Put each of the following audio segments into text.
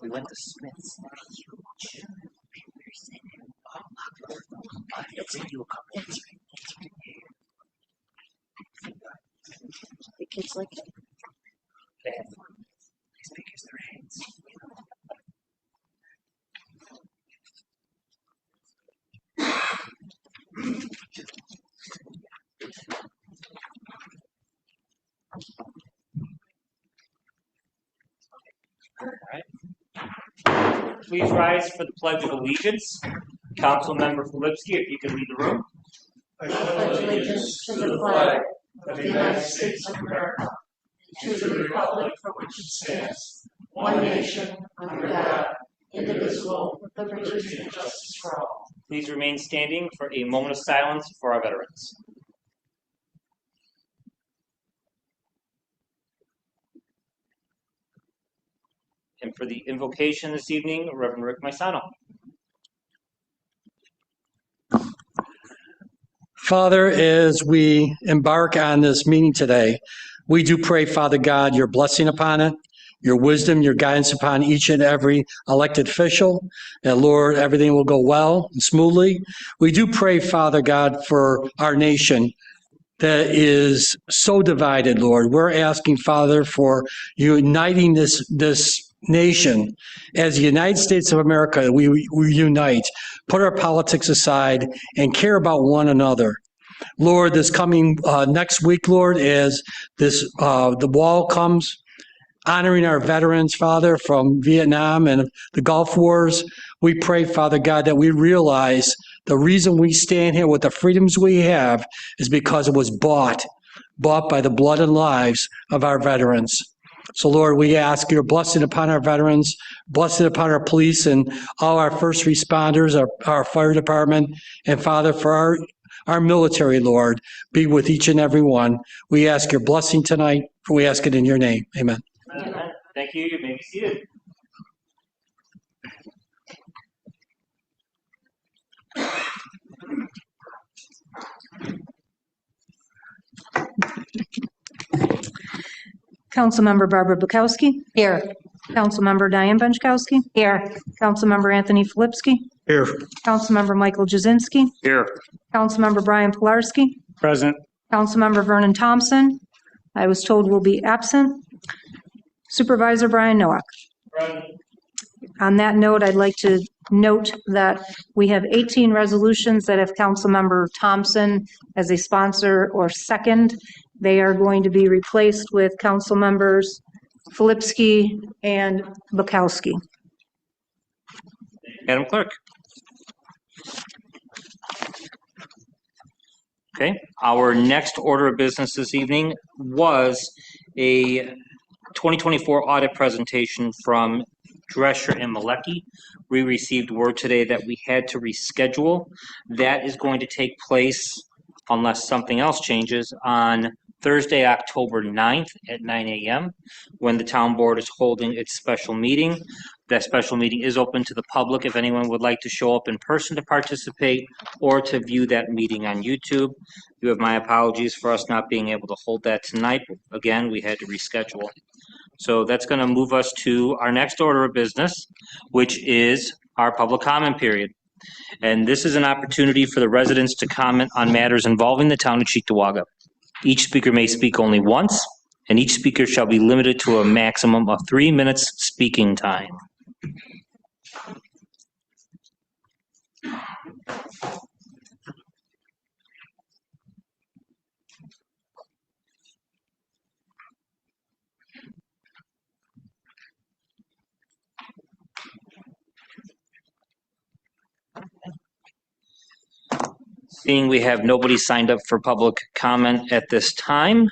We went to Smith's. It's in you a couple. The kids like it. They have fun. As big as their heads. All right. Please rise for the Pledge of Allegiance. Councilmember Filipski, if you could lead the room. I pledge allegiance to the flag of the United States of America, and to the republic for which it stands, one nation, under God, indivisible, with liberty and justice for all. Please remain standing for a moment of silence for our veterans. And for the invocation this evening, Reverend Rick Maisano. Father, as we embark on this meeting today, we do pray, Father God, your blessing upon it, your wisdom, your guidance upon each and every elected official, and Lord, everything will go well and smoothly. We do pray, Father God, for our nation that is so divided, Lord. We're asking, Father, for uniting this nation. As the United States of America, we unite, put our politics aside, and care about one another. Lord, this coming next week, Lord, as the wall comes, honoring our veterans, Father, from Vietnam and the Gulf Wars, we pray, Father God, that we realize the reason we stand here with the freedoms we have is because it was bought by the blood and lives of our veterans. So, Lord, we ask your blessing upon our veterans, blessing upon our police and all our first responders, our fire department, and Father, for our military, Lord, be with each and every one. We ask your blessing tonight, for we ask it in your name. Amen. Amen. Thank you. You may be seated. Councilmember Barbara Bukowski. Here. Councilmember Diane Benchkowski. Here. Councilmember Anthony Filipski. Here. Councilmember Michael Jazinski. Here. Councilmember Brian Pilarski. Present. Councilmember Vernon Thompson. I was told will be absent. Supervisor Brian Nowak. Present. On that note, I'd like to note that we have 18 resolutions that have Councilmember Thompson as a sponsor or second. They are going to be replaced with council members Filipski and Bukowski. Madam Clerk. Okay, our next order of business this evening was a 2024 audit presentation from Drescher and Malecki. We received word today that we had to reschedule. That is going to take place, unless something else changes, on Thursday, October 9th at 9 a.m. when the town board is holding its special meeting. That special meeting is open to the public if anyone would like to show up in person to participate or to view that meeting on YouTube. You have my apologies for us not being able to hold that tonight. Again, we had to reschedule. So that's going to move us to our next order of business, which is our public comment period. And this is an opportunity for the residents to comment on matters involving the town of Cheektowaga. Each speaker may speak only once, and each speaker shall be limited to a maximum of 3 minutes speaking time. Seeing we have nobody signed up for public comment at this time,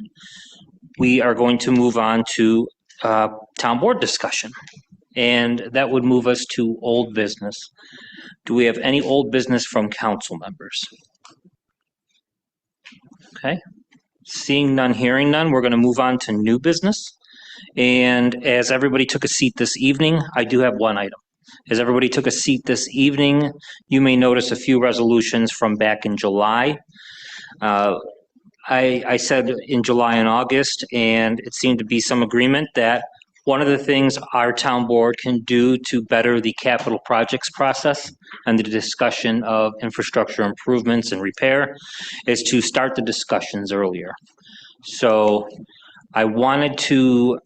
we are going to move on to town board discussion. And that would move us to old business. Do we have any old business from council members? Okay. Seeing none, hearing none, we're going to move on to new business. And as everybody took a seat this evening, I do have one item. As everybody took a seat this evening, you may notice a few resolutions from back in July. I said in July and August, and it seemed to be some agreement that One of the things our town board can do to better the capital projects process and the discussion of infrastructure improvements and repair is to start the discussions earlier. So I wanted to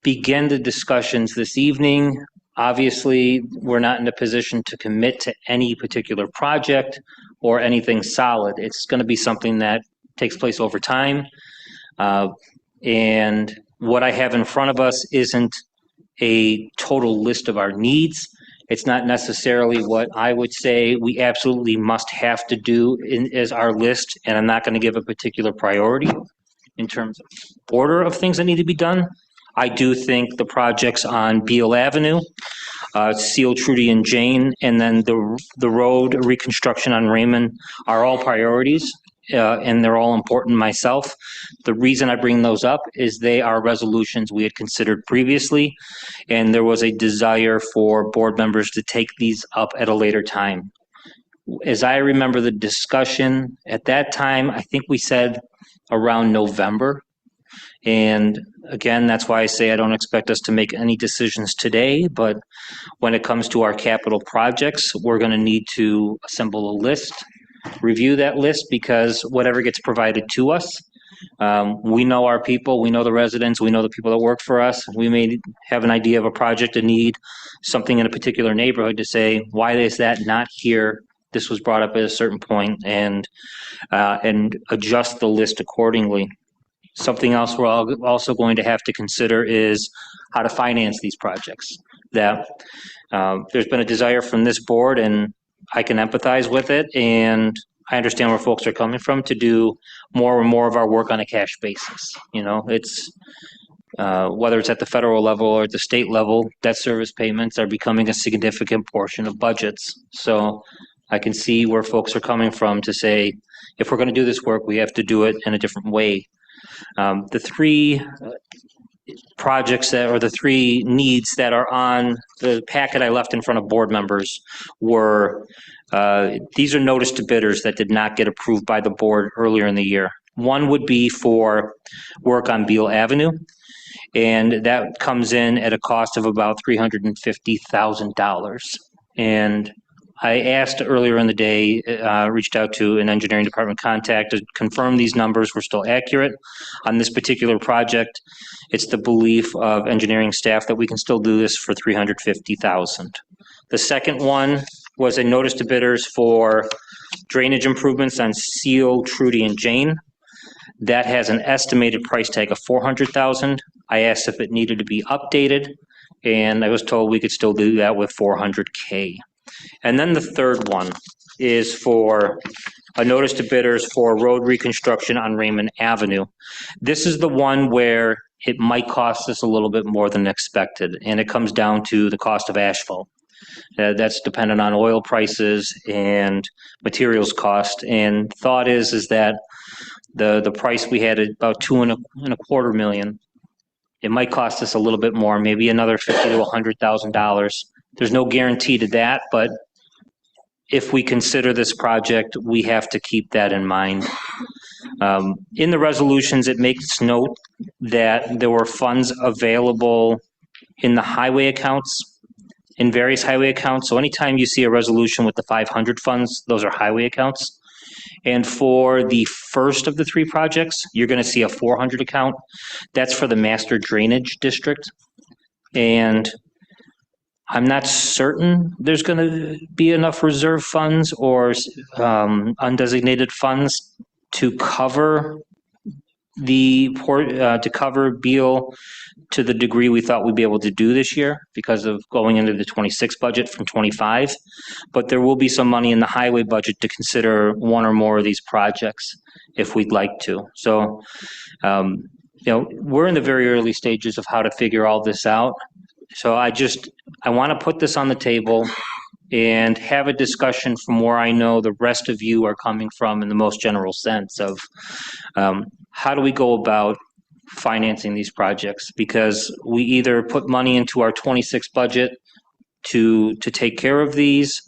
begin the discussions this evening. Obviously, we're not in a position to commit to any particular project or anything solid. It's going to be something that takes place over time. And what I have in front of us isn't a total list of our needs. It's not necessarily what I would say we absolutely must have to do as our list, and I'm not going to give a particular priority in terms of order of things that need to be done. I do think the projects on Beale Avenue, Seal, Trudy, and Jane, and then the road reconstruction on Raymond are all priorities, and they're all important myself. The reason I bring those up is they are resolutions we had considered previously, and there was a desire for board members to take these up at a later time. As I remember the discussion at that time, I think we said around November. And again, that's why I say I don't expect us to make any decisions today, but when it comes to our capital projects, we're going to need to assemble a list, review that list, because whatever gets provided to us, we know our people, we know the residents, we know the people that work for us. We may have an idea of a project, a need, something in a particular neighborhood to say, why is that not here? This was brought up at a certain point, and adjust the list accordingly. Something else we're also going to have to consider is how to finance these projects. That there's been a desire from this board, and I can empathize with it, and I understand where folks are coming from, to do more and more of our work on a cash basis. You know, it's whether it's at the federal level or at the state level, debt service payments are becoming a significant portion of budgets. So I can see where folks are coming from to say, if we're going to do this work, we have to do it in a different way. The three projects or the three needs that are on the packet I left in front of board members were, these are notice to bidders that did not get approved by the board earlier in the year. One would be for work on Beale Avenue, and that comes in at a cost of about $350,000. And I asked earlier in the day, reached out to an engineering department contact to confirm these numbers were still accurate. On this particular project, it's the belief of engineering staff that we can still do this for $350,000. The second one was a notice to bidders for drainage improvements on Seal, Trudy, and Jane. That has an estimated price tag of $400,000. I asked if it needed to be updated, and I was told we could still do that with $400K. And then the third one is for a notice to bidders for road reconstruction on Raymond Avenue. This is the one where it might cost us a little bit more than expected, and it comes down to the cost of asphalt. That's dependent on oil prices and materials cost. And thought is that the price we had at about $2.25 million. It might cost us a little bit more, maybe another $50,000 to $100,000. There's no guarantee to that, but if we consider this project, we have to keep that in mind. In the resolutions, it makes note that there were funds available in the highway accounts, in various highway accounts. So anytime you see a resolution with the 500 funds, those are highway accounts. And for the first of the three projects, you're going to see a 400 account. That's for the master drainage district. And I'm not certain there's going to be enough reserve funds or undesignated funds to cover to cover Beale to the degree we thought we'd be able to do this year because of going into the 26 budget from 25. But there will be some money in the highway budget to consider one or more of these projects if we'd like to. So, we're in the very early stages of how to figure all this out. So I want to put this on the table and have a discussion from where I know the rest of you are coming from in the most general sense of how do we go about financing these projects? Because we either put money into our 26 budget to take care of these.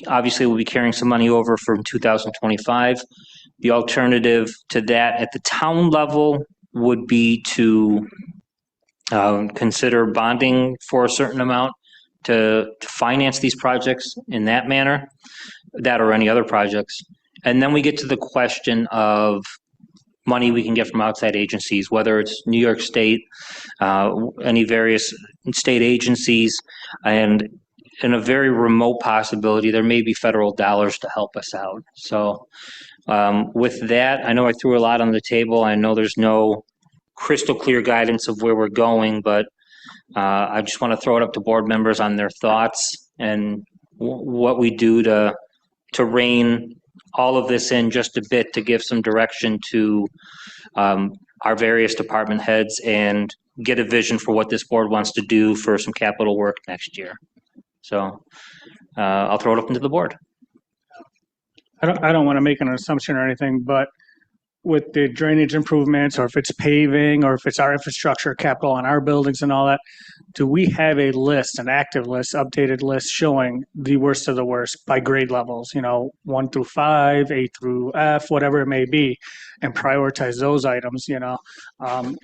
Obviously, we'll be carrying some money over from 2025. The alternative to that at the town level would be to consider bonding for a certain amount to finance these projects in that manner, that or any other projects. And then we get to the question of money we can get from outside agencies, whether it's New York State, any various state agencies, and in a very remote possibility, there may be federal dollars to help us out. So with that, I know I threw a lot on the table. I know there's no crystal clear guidance of where we're going, but I just want to throw it up to board members on their thoughts and what we do to rein all of this in just a bit to give some direction to our various department heads and get a vision for what this board wants to do for some capital work next year. So I'll throw it up into the board. I don't want to make an assumption or anything, but with the drainage improvements, or if it's paving, or if it's our infrastructure capital on our buildings and all that, do we have a list, an active list, updated list showing the worst of the worst by grade levels, 1 through 5, A through F, whatever it may be, and prioritize those items, like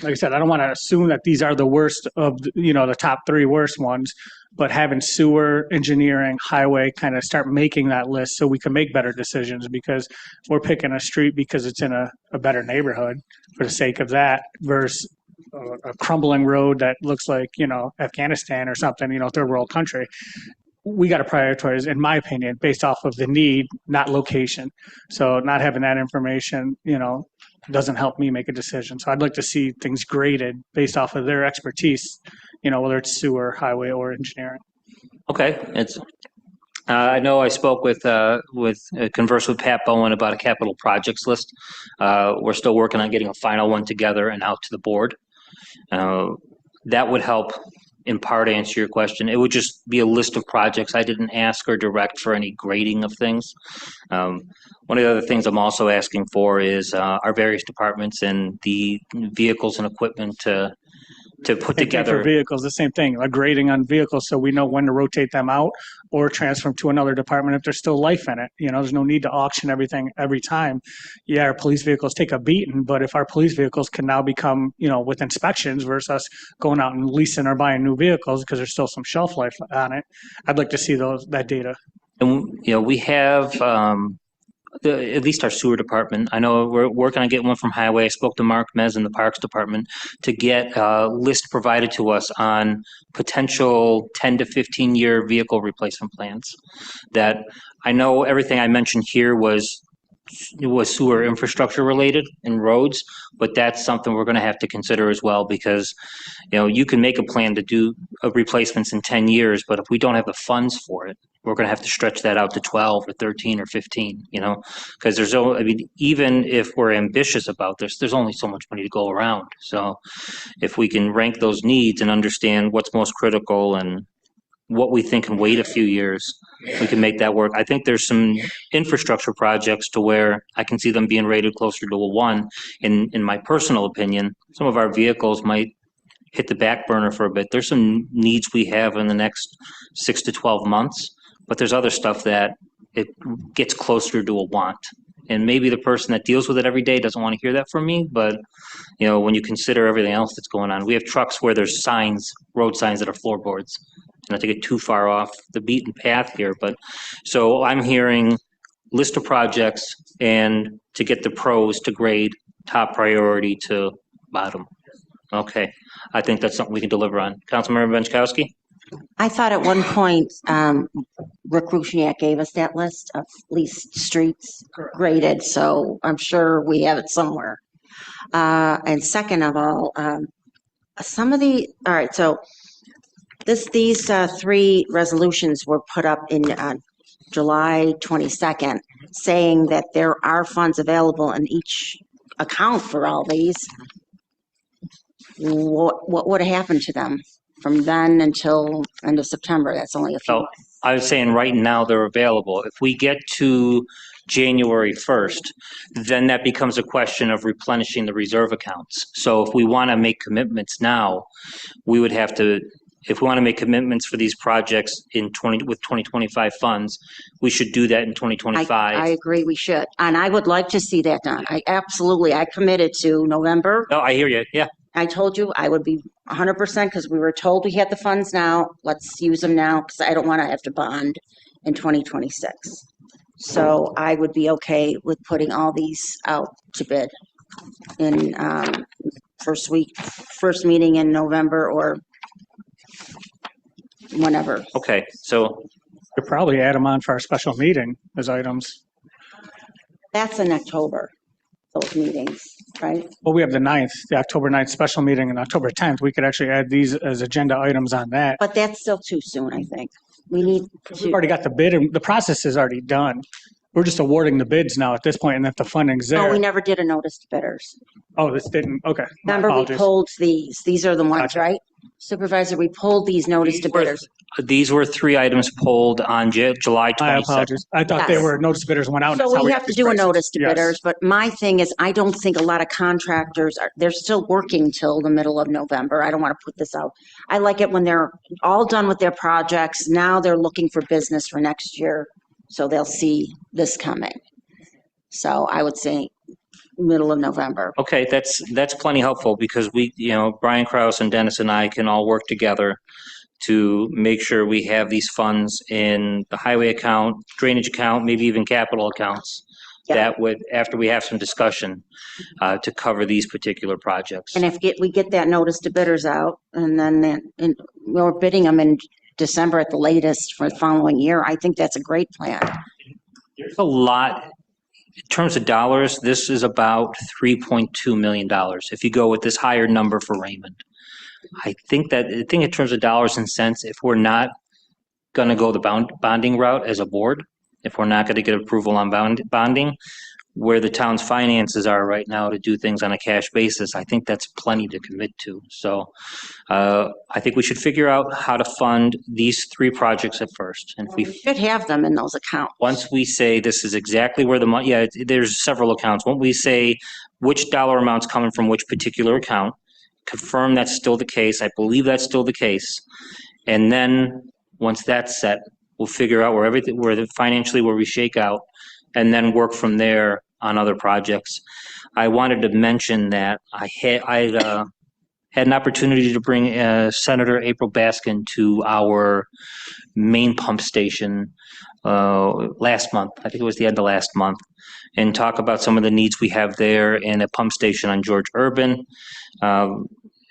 I said, I don't want to assume that these are the worst of, the top 3 worst ones, but having sewer, engineering, highway kind of start making that list so we can make better decisions, because we're picking a street because it's in a better neighborhood for the sake of that versus a crumbling road that looks like, Afghanistan or something, third world country. We got to prioritize, in my opinion, based off of the need, not location. So not having that information, doesn't help me make a decision. So I'd like to see things graded based off of their expertise, whether it's sewer, highway, or engineering. Okay, I know I spoke with conversed with Pat Bowen about a capital projects list. We're still working on getting a final one together and out to the board. That would help in part answer your question. It would just be a list of projects. I didn't ask or direct for any grading of things. One of the other things I'm also asking for is our various departments and the vehicles and equipment to put together. For vehicles, the same thing, a grading on vehicles so we know when to rotate them out or transfer them to another department if there's still life in it. There's no need to auction everything every time. Yeah, our police vehicles take a beating, but if our police vehicles can now become, with inspections versus us going out and leasing or buying new vehicles because there's still some shelf life on it, I'd like to see that data. And, we have at least our sewer department. I know we're working on getting one from Highway. I spoke to Mark Mez in the Parks Department to get a list provided to us on potential 10 to 15 year vehicle replacement plans. That I know everything I mentioned here was sewer infrastructure related and roads, but that's something we're going to have to consider as well, because you can make a plan to do replacements in 10 years, but if we don't have the funds for it, we're going to have to stretch that out to 12 or 13 or 15, because even if we're ambitious about this, there's only so much money to go around. So if we can rank those needs and understand what's most critical and what we think can wait a few years, we can make that work. I think there's some infrastructure projects to where I can see them being rated closer to a 1. In my personal opinion, some of our vehicles might hit the back burner for a bit. There's some needs we have in the next 6 to 12 months, but there's other stuff that it gets closer to a want. And maybe the person that deals with it every day doesn't want to hear that from me, but when you consider everything else that's going on, we have trucks where there's signs, road signs that are floorboards. Not to get too far off the beaten path here, but so I'm hearing list of projects and to get the pros to grade top priority to bottom. Okay, I think that's something we can deliver on. Councilmember Benchkowski? I thought at one point, Rick Rusniak gave us that list of leased streets graded, so I'm sure we have it somewhere. And second of all, all right, so these 3 resolutions were put up in July 22nd, saying that there are funds available in each account for all these. What would have happened to them from then until end of September? That's only a few months. I was saying right now they're available. If we get to January 1st, then that becomes a question of replenishing the reserve accounts. So if we want to make commitments now, we would have to, if we want to make commitments for these projects with 2025 funds, we should do that in 2025. I agree, we should. And I would like to see that done. I committed to November. Oh, I hear you. Yeah. I told you I would be 100% because we were told we had the funds now. Let's use them now because I don't want to have to bond in 2026. So I would be okay with putting all these out to bid in first meeting in November or whenever. Okay, so Could probably add them on for our special meeting as items. That's in October, those meetings, right? Well, we have the October 9th special meeting and October 10th. We could actually add these as agenda items on that. But that's still too soon, I think. We need We've to, already got the bid and the process is already done. We're just awarding the bids now at this point, and if the funding's oh, we there. never did a notice to bidders. Oh, this didn't, okay. My Remember, we apologies. pulled these. These are the ones, Gotcha. right? Supervisor, we pulled these notice to bidders. these were 3 items pulled on July My 22nd. apologies. I thought they Yes. were notice bidders went out. and that's So how we have to these do a prices. notice to Yes. bidders, but my thing is, I don't think a lot of contractors are, they're still working till the middle of November. I don't want to put this out. I like it when they're all done with their projects. Now they're looking for business for next year, so they'll see this coming. So I would say middle of November. Okay, that's plenty helpful because Brian Kraus and Dennis and I can all work together to make sure we have these funds in the highway account, drainage account, maybe even capital accounts. Yeah. That would, after we have some discussion, to cover these particular projects. And if we get that notice to bidders out, and then we're bidding them in December at the latest for the following year, I think that's a great plan. There's a lot, in terms of dollars, this is about $3.2 million. If you go with this higher number for Raymond. I think in terms of dollars and cents, if we're not going to go the bonding route as a board, if we're not going to get approval on bonding, where the town's finances are right now to do things on a cash basis, I think that's plenty to commit to. So I think we should figure out how to fund these 3 projects at first. And if We should have them in those accounts. once we say this is exactly where the money, there's several accounts. When we say which dollar amount's coming from which particular account, confirm that's still the case. I believe that's still the case. And then once that's set, we'll figure out financially where we shake out, and then work from there on other projects. I wanted to mention that I had an opportunity to bring Senator April Baskin to our main pump station last month. I think it was the end of last month, and talk about some of the needs we have there in a pump station on George Urban.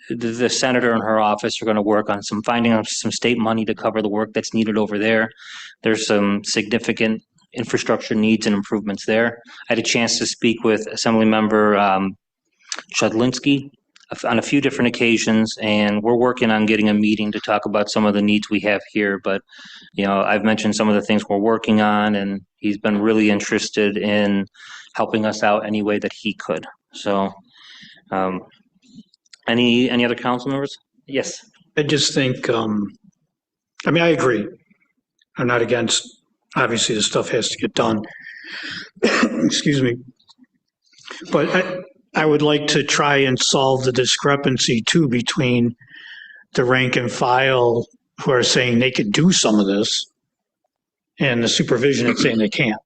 The senator and her office are going to work on finding some state money to cover the work that's needed over there. There's some significant infrastructure needs and improvements there. I had a chance to speak with Assemblymember Chudlinski on a few different occasions, and we're working on getting a meeting to talk about some of the needs we have here. But, I've mentioned some of the things we're working on, and he's been really interested in helping us out any way that he could. So, any other council members? Yes. I just think, I agree. I'm not against, obviously, the stuff has to get done. Excuse me. But I would like to try and solve the discrepancy too between the rank and file who are saying they could do some of this and the supervision that's saying they can't.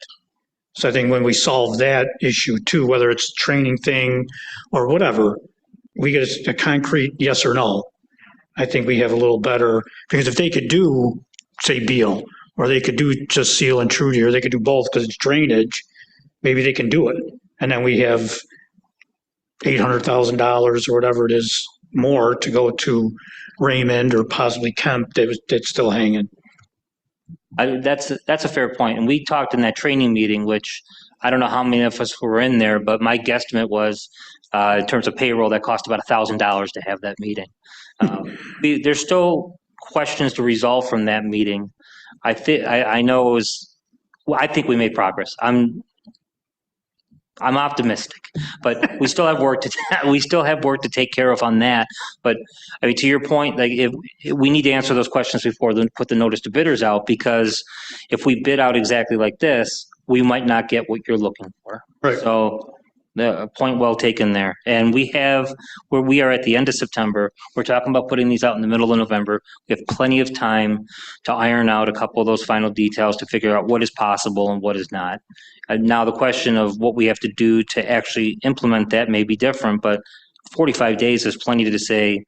So I think when we solve that issue too, whether it's a training thing or whatever, we get a concrete yes or no. I think we have a little better, because if they could do, say, Beal, or they could do just Seal and Trudy, or they could do both because it's drainage, maybe they can do it. And then we have $800,000 or whatever it is more to go to Raymond or possibly Kemp that's still hanging. That's a fair point. And we talked in that training meeting, which I don't know how many of us were in there, but my guesstimate was, in terms of payroll, that cost about $1,000 to have that meeting. There's still questions to resolve from that meeting. I think we made progress. I'm optimistic, but we still have work to take care of on that. But to your point, if we need to answer those questions before then put the notice to bidders out, because if we bid out exactly like this, we might not get what you're looking for. Right. So the point well taken there. And we are at the end of September. We're talking about putting these out in the middle of November. We have plenty of time to iron out a couple of those final details to figure out what is possible and what is not. Now the question of what we have to do to actually implement that may be different, but 45 days is plenty to say,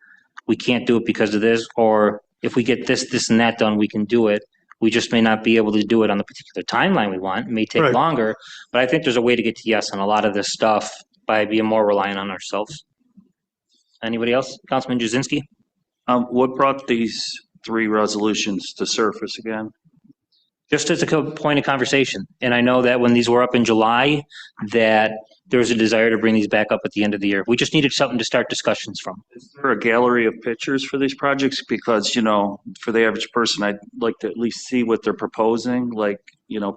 we can't do it because of this, or if we get this, this, and that done, we can do it. We just may not be able to do it on the particular timeline we want. It may take Right. longer, but I think there's a way to get to yes on a lot of this stuff by being more reliant on ourselves. Anybody else? Councilman Jazinski? What brought these 3 resolutions to surface again? Just as a point of conversation. And I know that when these were up in July, that there was a desire to bring these back up at the end of the year. We just needed something to start discussions from. Is there a gallery of pictures for these projects? Because, for the average person, I'd like to at least see what they're proposing, like,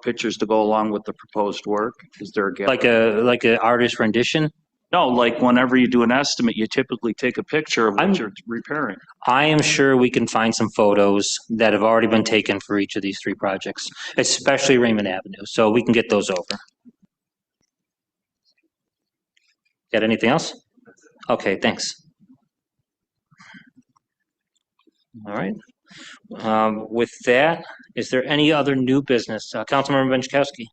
pictures to go along with the proposed work. Is there a gallery? Like a artist rendition? No, like whenever you do an estimate, you typically take a picture of what I'm- you're repairing. I am sure we can find some photos that have already been taken for each of these 3 projects, especially Raymond Avenue. So we can get those over. Got anything else? Okay, thanks. All right. With that, is there any other new business? Councilmember Benchkowski?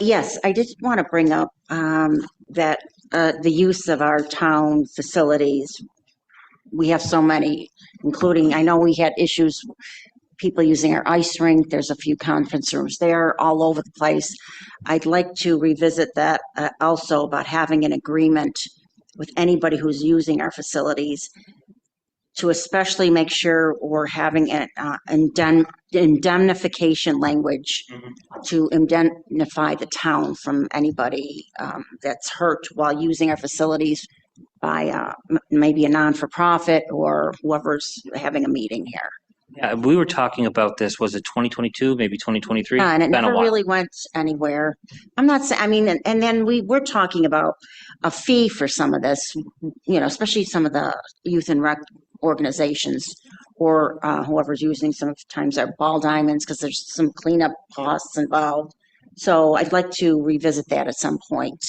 Yes, I just want to bring up that the use of our town facilities, we have so many, including, I know we had issues, people using our ice rink, there's a few conference rooms there all over the place. I'd like to revisit that also about having an agreement with anybody who's using our facilities to especially make sure we're having an indemnification language to indemnify the town from anybody that's hurt while using our facilities by maybe a non-for-profit or whoever's having a meeting here. Yeah, we were talking about this, was it 2022, maybe 2023? And it Been a never while. really went anywhere. I'm not saying, I mean, and then we're talking about a fee for some of this, especially some of the youth and rec organizations or whoever's using sometimes our ball diamonds because there's some cleanup costs involved. So I'd like to revisit that at some point.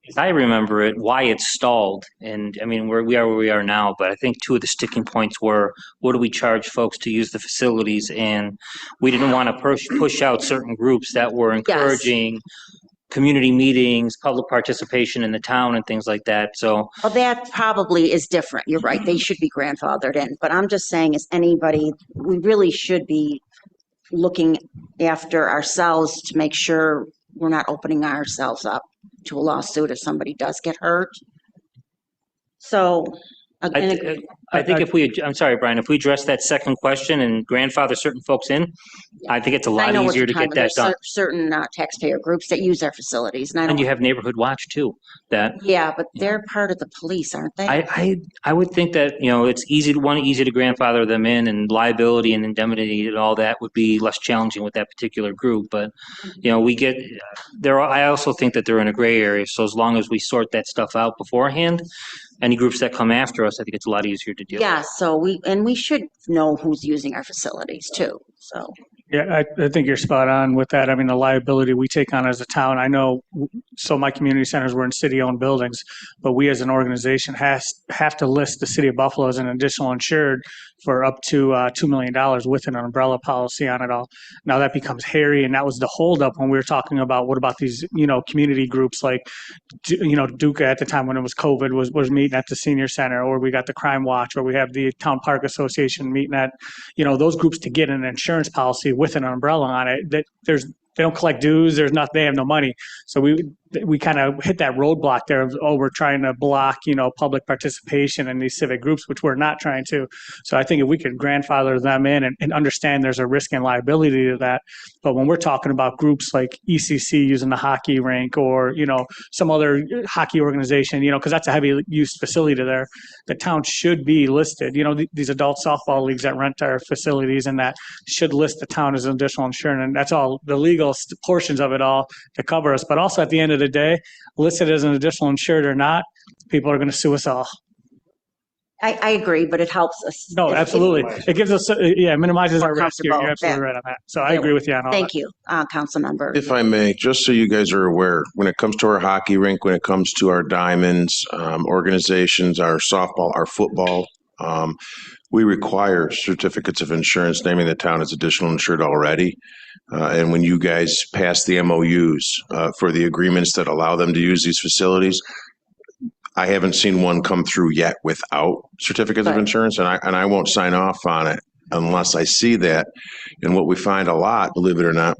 As I remember it, why it stalled, and I mean, we are where we are now, but I think 2 of the sticking points were, what do we charge folks to use the facilities? And we didn't want to push out certain groups that were encouraging community meetings, public participation in the town and things like that. So Well, that probably is different. You're right. They should be grandfathered in. But I'm just saying, as anybody, we really should be looking after ourselves to make sure we're not opening ourselves up to a lawsuit if somebody does get hurt. So, I think I'm sorry, Brian, if we address that second question and grandfather certain folks in, I think it's a I lot know what easier you're to talking get about. that done. There's certain taxpayer groups that use our facilities. And I And you don't, have Neighborhood Watch too, that yeah, but they're part of the police, aren't they? I would think that, it's easy to grandfather them in, and liability and indemnity and all that would be less challenging with that particular group. But, we get there. I also think that they're in a gray area. So as long as we sort that stuff out beforehand, any groups that come after us, I think it's a lot easier to deal with. Yeah, so we should know who's using our facilities too, so. Yeah, I think you're spot on with that. I mean, the liability we take on as a town, I know, so my community centers were in city-owned buildings, but we as an organization have to list the city of Buffalo as an additional insured for up to $2 million with an umbrella policy on it all. Now that becomes hairy, and that was the holdup when we were talking about what about these, community groups like, Duca at the time when it was COVID was meeting at the senior center, or we got the Crime Watch, or we have the Town Park Association meeting at, those groups to get an insurance policy with an umbrella on it. That they don't collect dues. There's not. They have no money. So we kind of hit that roadblock there of, we're trying to block, public participation in these civic groups, which we're not trying to. So I think if we could grandfather them in and understand there's a risk and liability to that. But when we're talking about groups like ECC using the hockey rink or, some other hockey organization, because that's a heavy use facility there, the town should be listed. These adult softball leagues that rent our facilities and that should list the town as an additional insurance. And that's all the legal portions of it all to cover us. But also at the end of the day, listed as an additional insured or not, people are going to sue us all. I agree, but it helps us. No, absolutely. It gives us, minimizes our risk. You're comfortable. absolutely right on that. So I agree with you on all that. Thank you, council member. If I may, just so you guys are aware, when it comes to our hockey rink, when it comes to our diamonds, organizations, our softball, our football, we require certificates of insurance naming the town as additional insured already. And when you guys pass the MOUs for the agreements that allow them to use these facilities, I haven't seen one come through yet without certificates of Right. insurance, and I won't sign off on it unless I see that. And what we find a lot, believe it or not,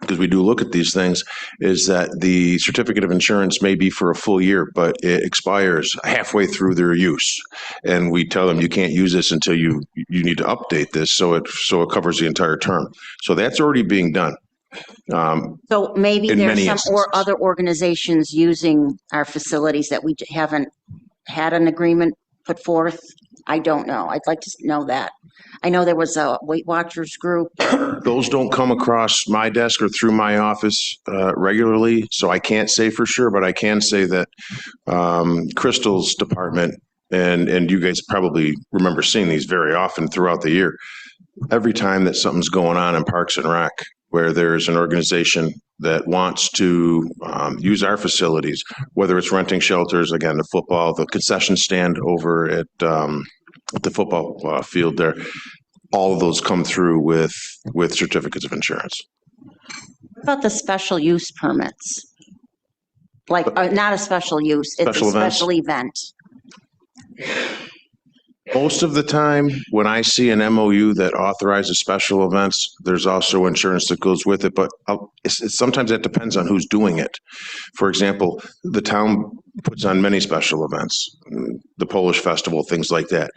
because we do look at these things, is that the certificate of insurance may be for a full year, but it expires halfway through their use. And we tell them you can't use this until you need to update this so it covers the entire term. So that's already being done. So maybe In there's many some instances. or other organizations using our facilities that we haven't had an agreement put forth. I don't know. I'd like to know that. I know there was a Weight Watchers group. Those don't come across my desk or through my office regularly, so I can't say for sure, but I can say that Crystal's department, and you guys probably remember seeing these very often throughout the year. Every time that something's going on in Parks and Rec, where there's an organization that wants to use our facilities, whether it's renting shelters, again, the football, the concession stand over at the football field there, all of those come through with certificates of insurance. What about the special use permits? Like, not a special use, it's a Special events? special event. Most of the time, when I see an MOU that authorizes special events, there's also insurance that goes with it, but sometimes that depends on who's doing it. For example, the town puts on many special events, the Polish Festival, things like that.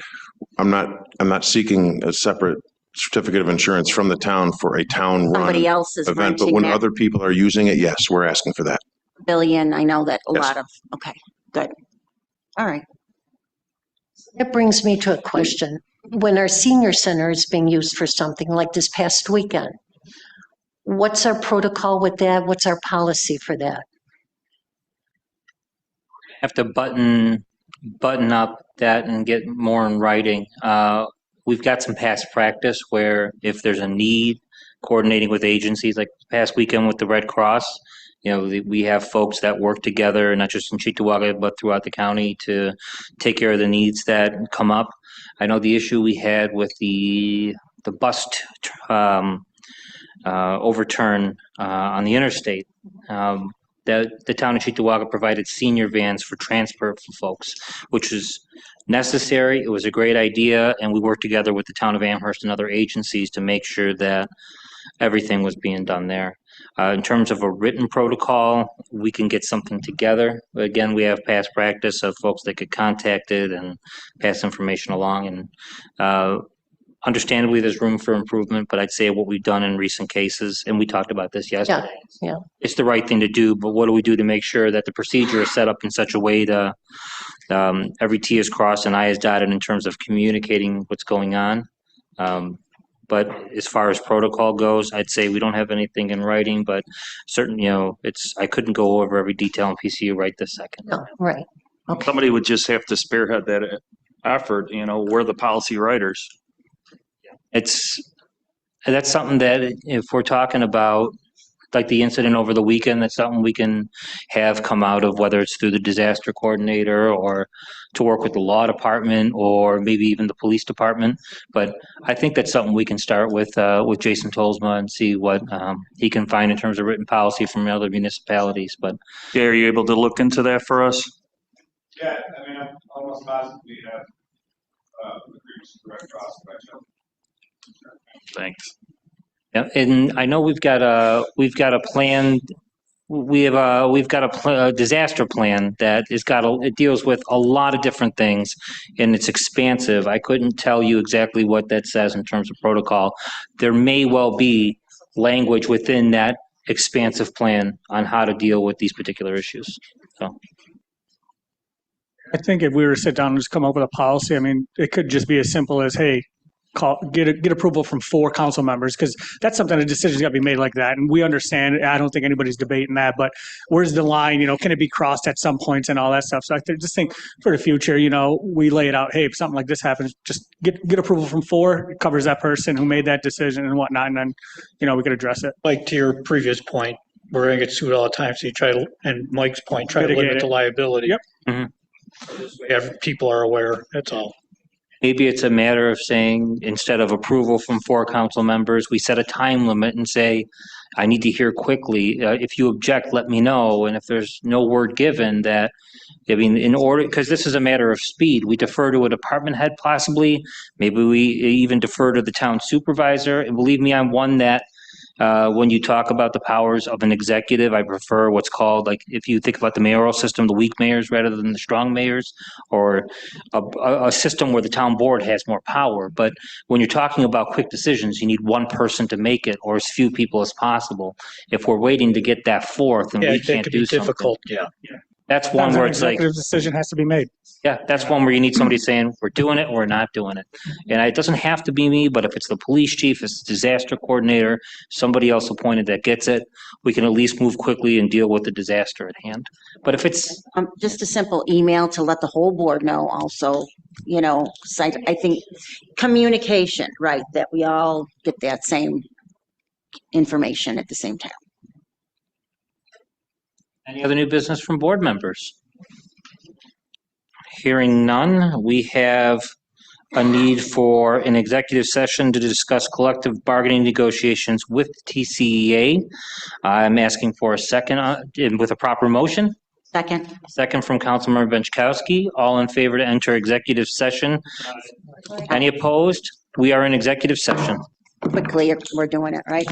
I'm not seeking a separate certificate of insurance from the town for a town-run Somebody else is event, but renting when that other people are using it, yes, we're asking for that. pavilion. I know that a Yes. lot of, okay, good. All right. That brings me to a question. When our senior center is being used for something like this past weekend, what's our protocol with that? What's our policy for that? Have to button up that and get more in writing. We've got some past practice where if there's a need, coordinating with agencies, like past weekend with the Red Cross, we have folks that work together, not just in Cheektowaga, but throughout the county to take care of the needs that come up. I know the issue we had with the bus overturn on the interstate. The town of Cheektowaga provided senior vans for transport for folks, which was necessary. It was a great idea, and we worked together with the town of Amherst and other agencies to make sure that everything was being done there. In terms of a written protocol, we can get something together. Again, we have past practice of folks that get contacted and pass information along. And understandably, there's room for improvement, but I'd say what we've done in recent cases, and we talked about this yesterday, yeah. it's the right thing to do, but what do we do to make sure that the procedure is set up in such a way to every T is crossed and I is dotted in terms of communicating what's going on? But as far as protocol goes, I'd say we don't have anything in writing, but certainly, I couldn't go over every detail in PCU right this second. No, right. Okay. Somebody would just have to spearhead that effort, we're the policy writers. That's something that if we're talking about, like the incident over the weekend, that's something we can have come out of, whether it's through the disaster coordinator or to work with the law department or maybe even the police department. But I think that's something we can start with Jason Tolsma and see what he can find in terms of written policy from other municipalities. But Yeah, are you able to look into that for us? Yeah, I'm almost positive we have agreements with the Red Cross, but I don't. Thanks. yeah, and I know we've got a plan. We've got a disaster plan that it deals with a lot of different things, and it's expansive. I couldn't tell you exactly what that says in terms of protocol. There may well be language within that expansive plan on how to deal with these particular issues. So I think if we were to sit down and just come up with a policy, it could just be as simple as, hey, get approval from 4 council members, because that's something, a decision's got to be made like that. And we understand, I don't think anybody's debating that, but where's the line, can it be crossed at some points and all that stuff? So I just think for the future, we lay it out, hey, if something like this happens, just get approval from 4, it covers that person who made that decision and whatnot, and then, we could address it. Like to your previous point, we're gonna get sued all the time, so you try to, and Mike's point, try to Mitigate limit it. the liability. Yep. Mm-hmm. People are aware, that's all. maybe it's a matter of saying, instead of approval from 4 council members, we set a time limit and say, I need to hear quickly. If you object, let me know. And if there's no word given, that I mean, in order, because this is a matter of speed, we defer to a department head possibly. Maybe we even defer to the town supervisor. And believe me, I'm one that, when you talk about the powers of an executive, I prefer what's called, like, if you think about the mayoral system, the weak mayors rather than the strong mayors, or a system where the town board has more power. But when you're talking about quick decisions, you need one person to make it, or as few people as possible. If we're waiting to get that fourth and Yeah, we that can't could be do something, difficult, yeah. that's one Sometimes where an it's like, executive decision has to be made. yeah, that's one where you need somebody saying, we're doing it, or we're not doing it. And it doesn't have to be me, but if it's the police chief, it's the disaster coordinator, somebody else appointed that gets it, we can at least move quickly and deal with the disaster at hand. But if it's, Just a simple email to let the whole board know also, you know, I think communication, right, that we all get that same information at the same time. any other new business from board members? Hearing none, we have a need for an executive session to discuss collective bargaining negotiations with TCEA. I'm asking for a second, with a proper motion. Second, Second from Councilmember Benchkowski. All in favor to enter executive session? Any opposed? We are in executive session. quickly, we're doing it, right?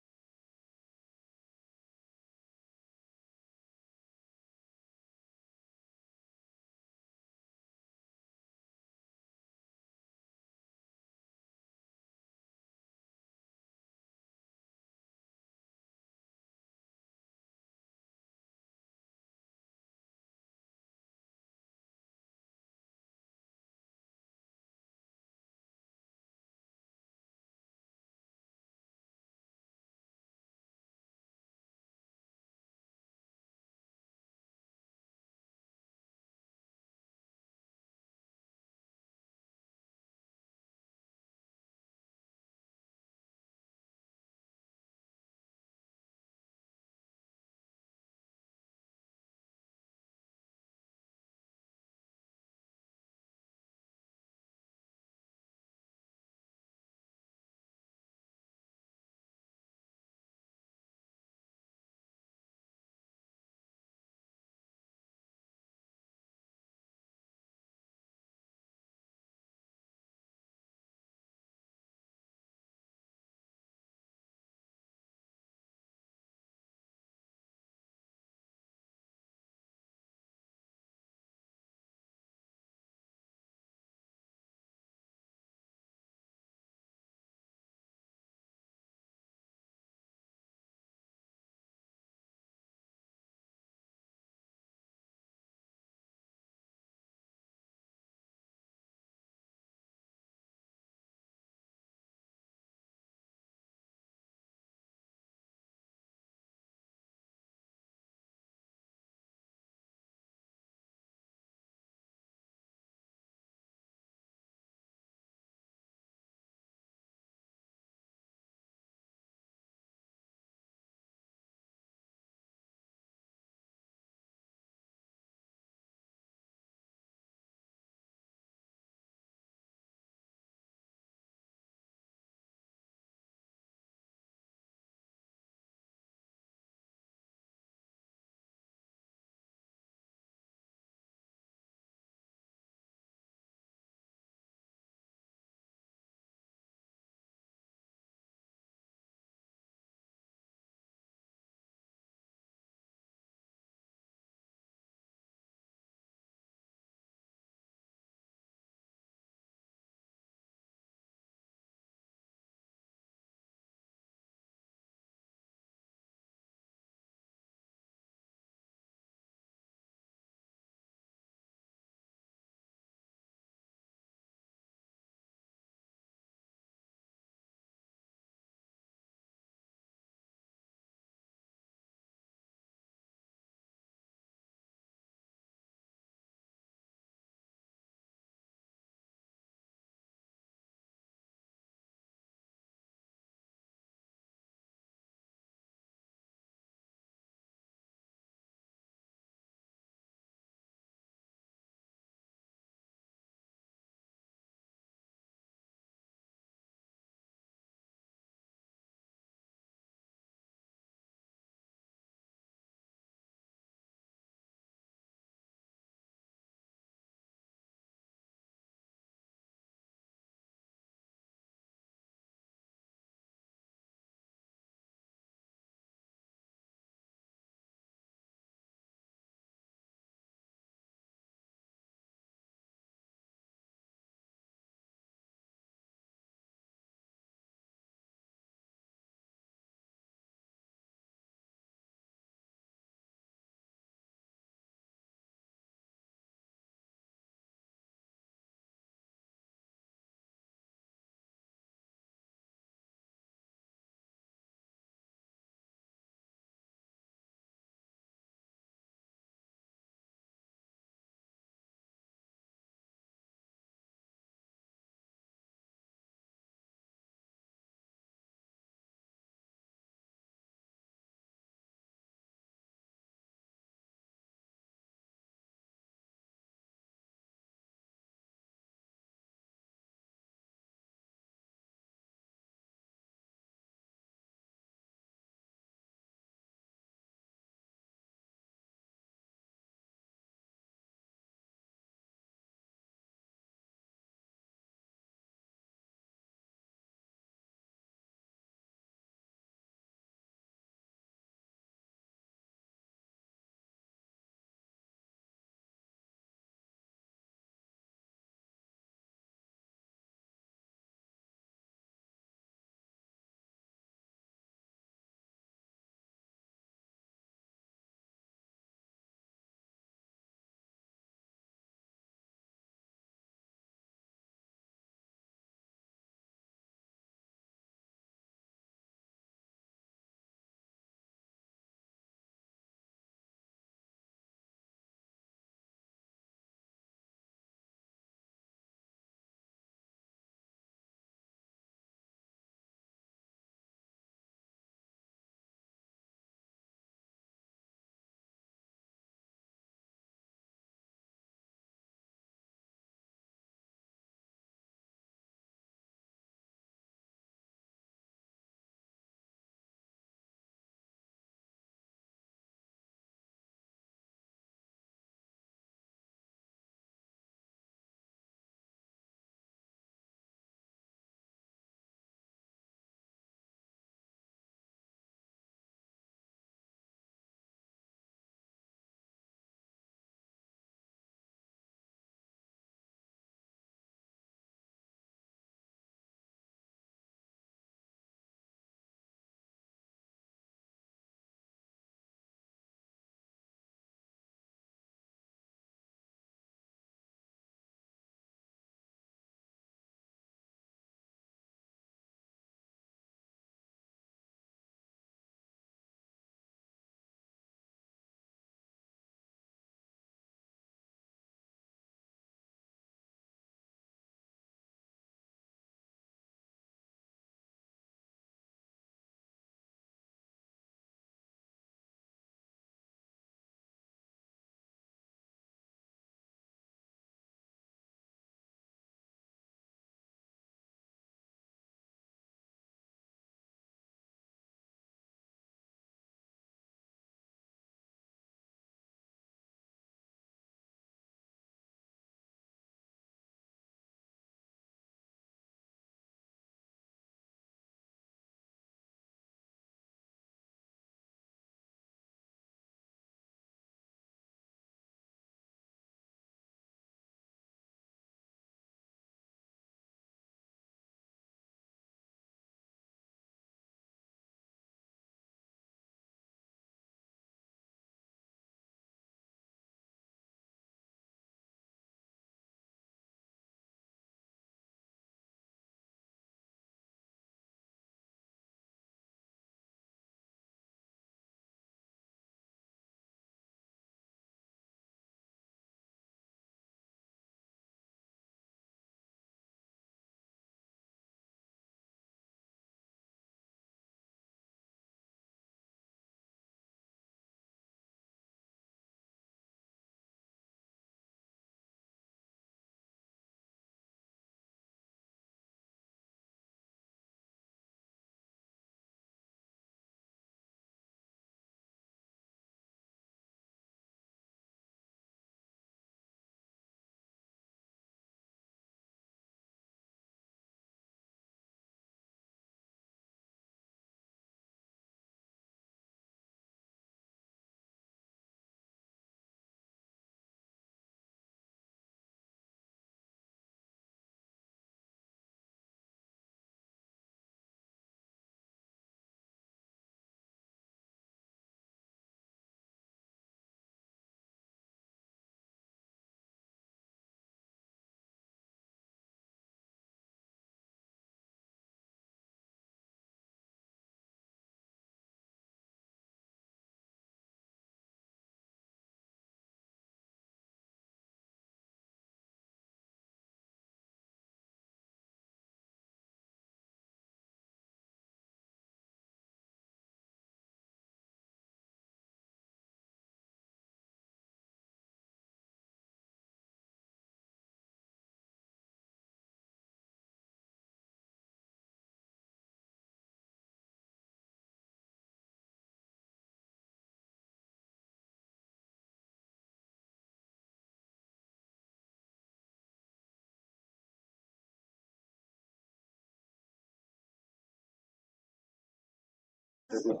Oh,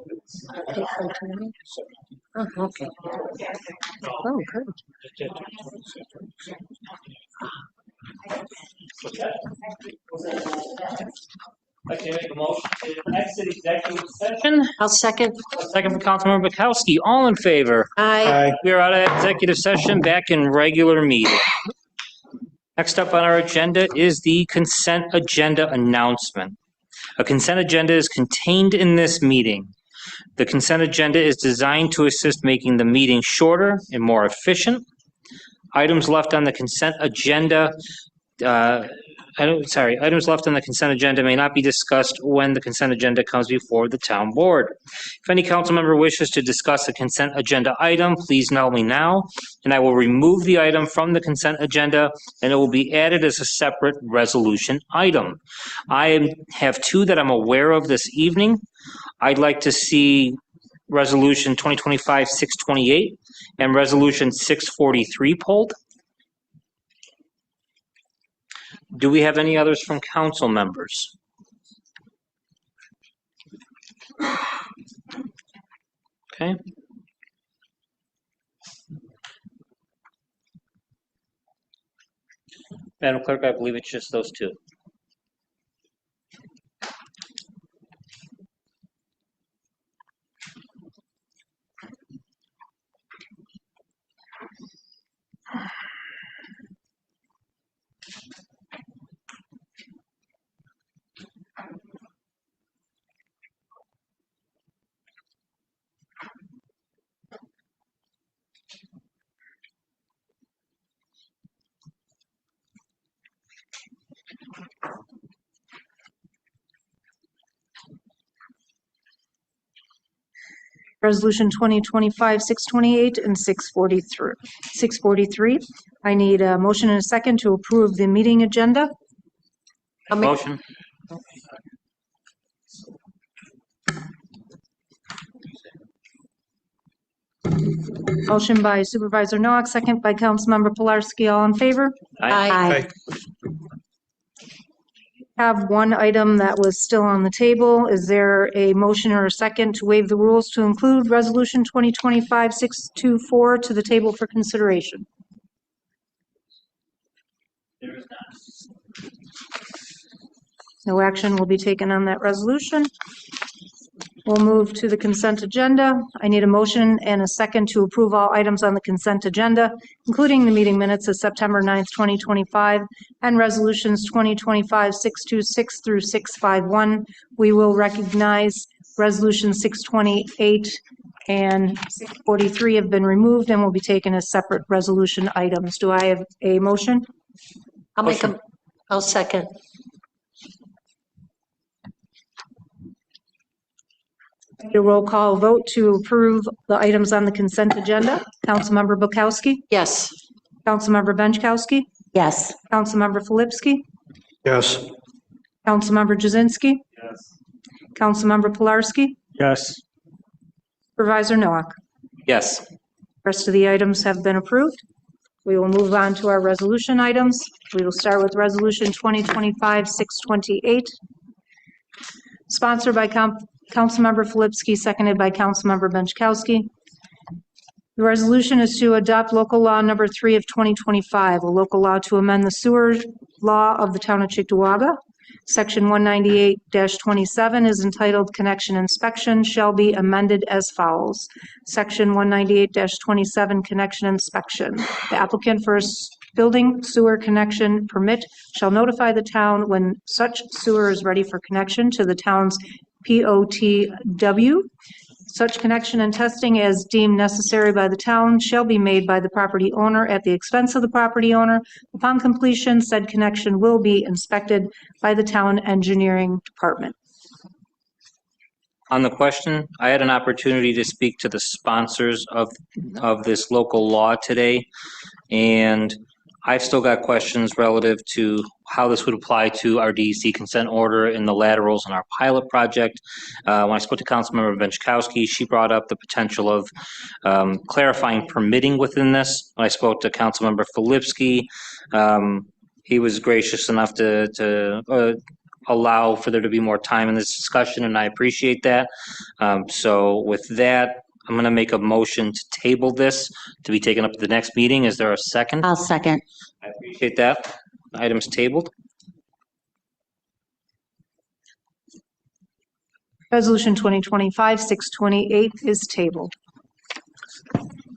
okay. Oh, good. Like to make a motion to exit executive session. I'll second. Second from Councilmember Bukowski. All in favor? Aye. We are out of executive session, back in regular meeting. Next up on our agenda is the consent agenda announcement. A consent agenda is contained in this meeting. The consent agenda is designed to assist making the meeting shorter and more efficient. Items left on the consent agenda, items left on the consent agenda may not be discussed when the consent agenda comes before the town board. If any council member wishes to discuss a consent agenda item, please know me now, and I will remove the item from the consent agenda, and it will be added as a separate resolution item. I have two that I'm aware of this evening. I'd like to see Resolution 2025-628 and Resolution 643 pulled. Do we have any others from council members? Okay. Madam Clerk, I believe it's just those two. Resolution 2025-628 and 643. I need a motion and a second to approve the meeting agenda. Motion. Motion by Supervisor Noack, second by Councilmember Pilarski. All in favor? Aye. Have one item that was still on the table. Is there a motion or a second to waive the rules to include Resolution 2025-624 to the table for consideration? There is not. No action will be taken on that resolution. We'll move to the consent agenda. I need a motion and a second to approve all items on the consent agenda, including the meeting minutes of September 9th, 2025, and resolutions 2025-626 through 651. We will recognize resolution 628 and 643 have been removed and will be taken as separate resolution items. Do I have a motion? I'll second. A roll call vote to approve the items on the consent agenda. Councilmember Bukowski? Yes. Councilmember Benchkowski? Yes. Councilmember Filipski? Yes. Councilmember Jazinski? Yes. Councilmember Pilarski? Yes. Supervisor Noack? Yes. Rest of the items have been approved. We will move on to our resolution items. We will start with Resolution 2025-628, sponsored by Councilmember Filipski, seconded by Councilmember Benchkowski. The resolution is to adopt local law number 3 of 2025, a local law to amend the sewer law of the town of Cheektowaga. Section 198-27 is entitled Connection Inspection shall be amended as follows. Section 198-27 Connection Inspection. The applicant for a building sewer connection permit shall notify the town when such sewer is ready for connection to the town's POTW. Such connection and testing as deemed necessary by the town shall be made by the property owner at the expense of the property owner. Upon completion, said connection will be inspected by the town engineering department. On the question, I had an opportunity to speak to the sponsors of this local law today, and I've still got questions relative to how this would apply to our DEC consent order and the laterals in our pilot project. When I spoke to Councilmember Benchkowski, she brought up the potential of clarifying permitting within this. When I spoke to Councilmember Filipski, he was gracious enough to allow for there to be more time in this discussion, and I appreciate that. So with that, I'm going to make a motion to table this to be taken up at the next meeting. Is there a second? I'll second. I appreciate that. Item's tabled. Resolution 2025-628 is tabled.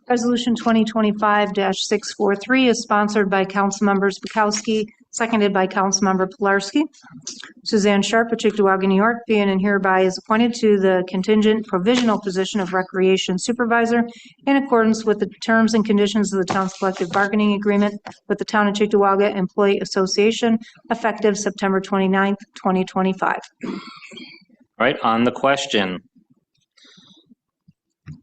Resolution 2025-643 is sponsored by Councilmembers Bukowski, seconded by Councilmember Pilarski. Suzanne Sharp of Chickawaga, New York, being and hereby is appointed to the contingent provisional position of Recreation Supervisor in accordance with the terms and conditions of the town's collective bargaining agreement with the Town of Chickawaga Employee Association, effective September 29th, 2025. All right, on the question.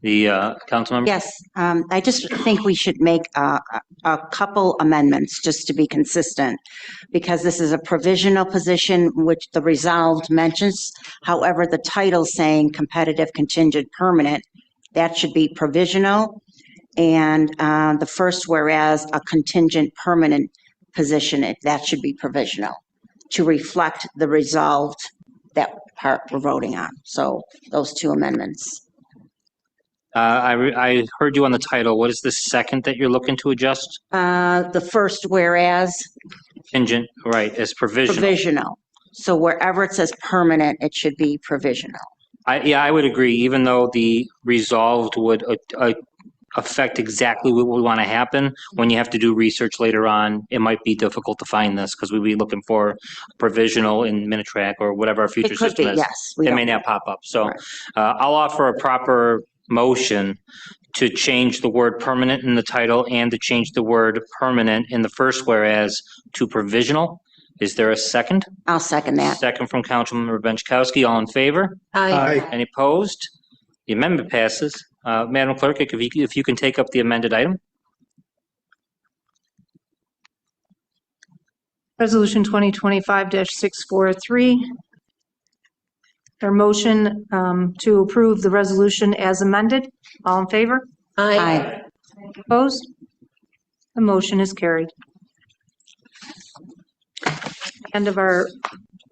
The Councilmember? Yes, I just think we should make a couple amendments just to be consistent, because this is a provisional position which the resolved mentions. However, the title saying competitive contingent permanent, that should be provisional. And the first whereas a contingent permanent position, that should be provisional to reflect the resolved, that part we're voting on. So those two amendments. I heard you on the title. What is the second that you're looking to adjust? The first whereas Contingent, right, is provisional. provisional. So wherever it says permanent, it should be provisional. I would agree, even though the resolved would affect exactly what we want to happen. When you have to do research later on, it might be difficult to find this because we'd be looking for provisional in Minitrack or whatever our future It could be, system is. yes. we It may don't- not pop up. So Right. I'll offer a proper motion to change the word permanent in the title and to change the word permanent in the first whereas to provisional. Is there a second? I'll second that. Second from Councilmember Benchkowski. All in favor? Aye. Any opposed? The amendment passes. Madam Clerk, if you can take up the amended item. Resolution 2025-643. Their motion to approve the resolution as amended. All in favor? Aye. Opposed? The motion is carried. End of our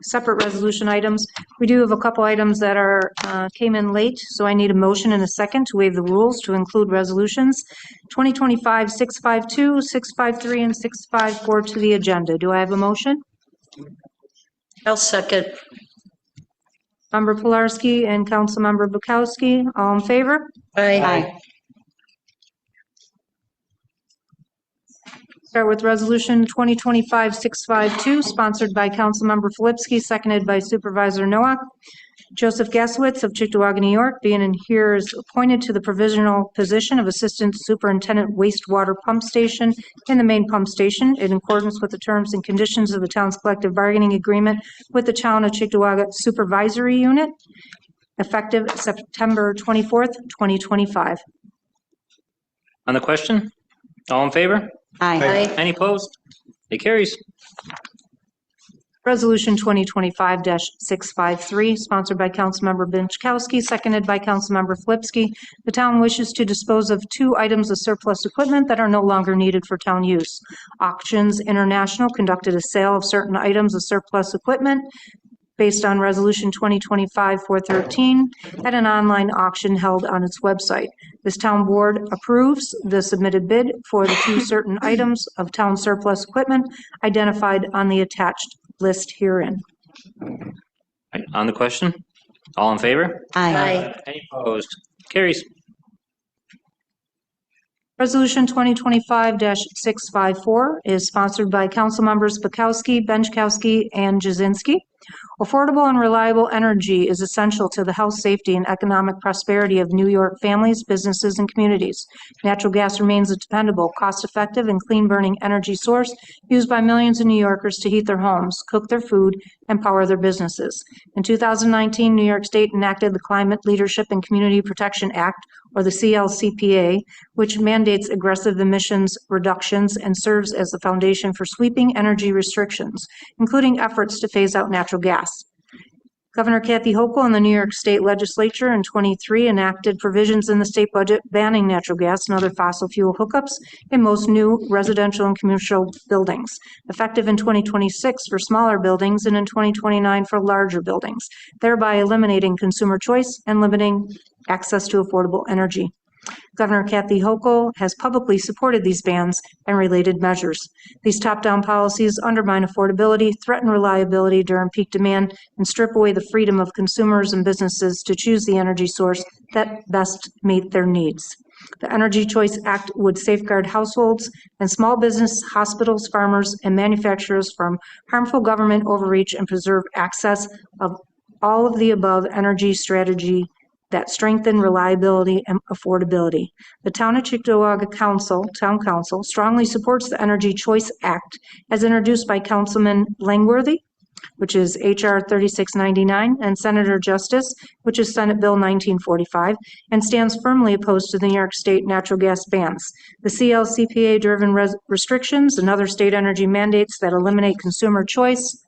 separate resolution items. We do have a couple items that are, came in late, so I need a motion and a second to waive the rules to include resolutions 2025-652, 653, and 654 to the agenda. Do I have a motion? I'll second. Member Pilarski and Councilmember Bukowski, all in favor? Aye. Start with Resolution 2025-652, sponsored by Councilmember Filipski, seconded by Supervisor Nowak. Joseph Gasowitz of Chickawaga, New York, being and here is appointed to the provisional position of Assistant Superintendent Wastewater Pump Station in the main pump station in accordance with the terms and conditions of the town's collective bargaining agreement with the Town of Chickawaga Supervisory Unit, effective September 24th, 2025. On the question? All in favor? Aye. Any opposed? It carries. Resolution 2025-653, sponsored by Councilmember Benchkowski, seconded by Councilmember Flipsky. The town wishes to dispose of 2 items of surplus equipment that are no longer needed for town use. Auctions International conducted a sale of certain items of surplus equipment based on Resolution 2025-413 at an online auction held on its website. This town board approves the submitted bid for the 2 certain items of town surplus equipment identified on the attached list herein. Right, on the question? All in favor? Aye. Any opposed? Carries. Resolution 2025-654 is sponsored by Councilmembers Bukowski, Benchkowski, and Jazinski. Affordable and reliable energy is essential to the health, safety, and economic prosperity of New York families, businesses, and communities. Natural gas remains a dependable, cost-effective, and clean-burning energy source used by millions of New Yorkers to heat their homes, cook their food, and power their businesses. In 2019, New York State enacted the Climate Leadership and Community Protection Act, or the CLCPA, which mandates aggressive emissions reductions and serves as the foundation for sweeping energy restrictions, including efforts to phase out natural gas. Governor Kathy Hochul and the New York State Legislature in 23 enacted provisions in the state budget banning natural gas and other fossil fuel hookups in most new residential and commercial buildings, effective in 2026 for smaller buildings and in 2029 for larger buildings, thereby eliminating consumer choice and limiting access to affordable energy. Governor Kathy Hochul has publicly supported these bans and related measures. These top-down policies undermine affordability, threaten reliability during peak demand, and strip away the freedom of consumers and businesses to choose the energy source that best meet their needs. The Energy Choice Act would safeguard households and small business, hospitals, farmers, and manufacturers from harmful government overreach and preserve access of all of the above energy strategy that strengthen reliability and affordability. The Town of Cheektowaga Town Council strongly supports the Energy Choice Act as introduced by Councilman Langworthy, which is H.R. 3699, and Senator Justice, which is Senate Bill 1945, and stands firmly opposed to the New York State natural gas bans, the CLCPA-driven restrictions, and other state energy mandates that eliminate consumer choice.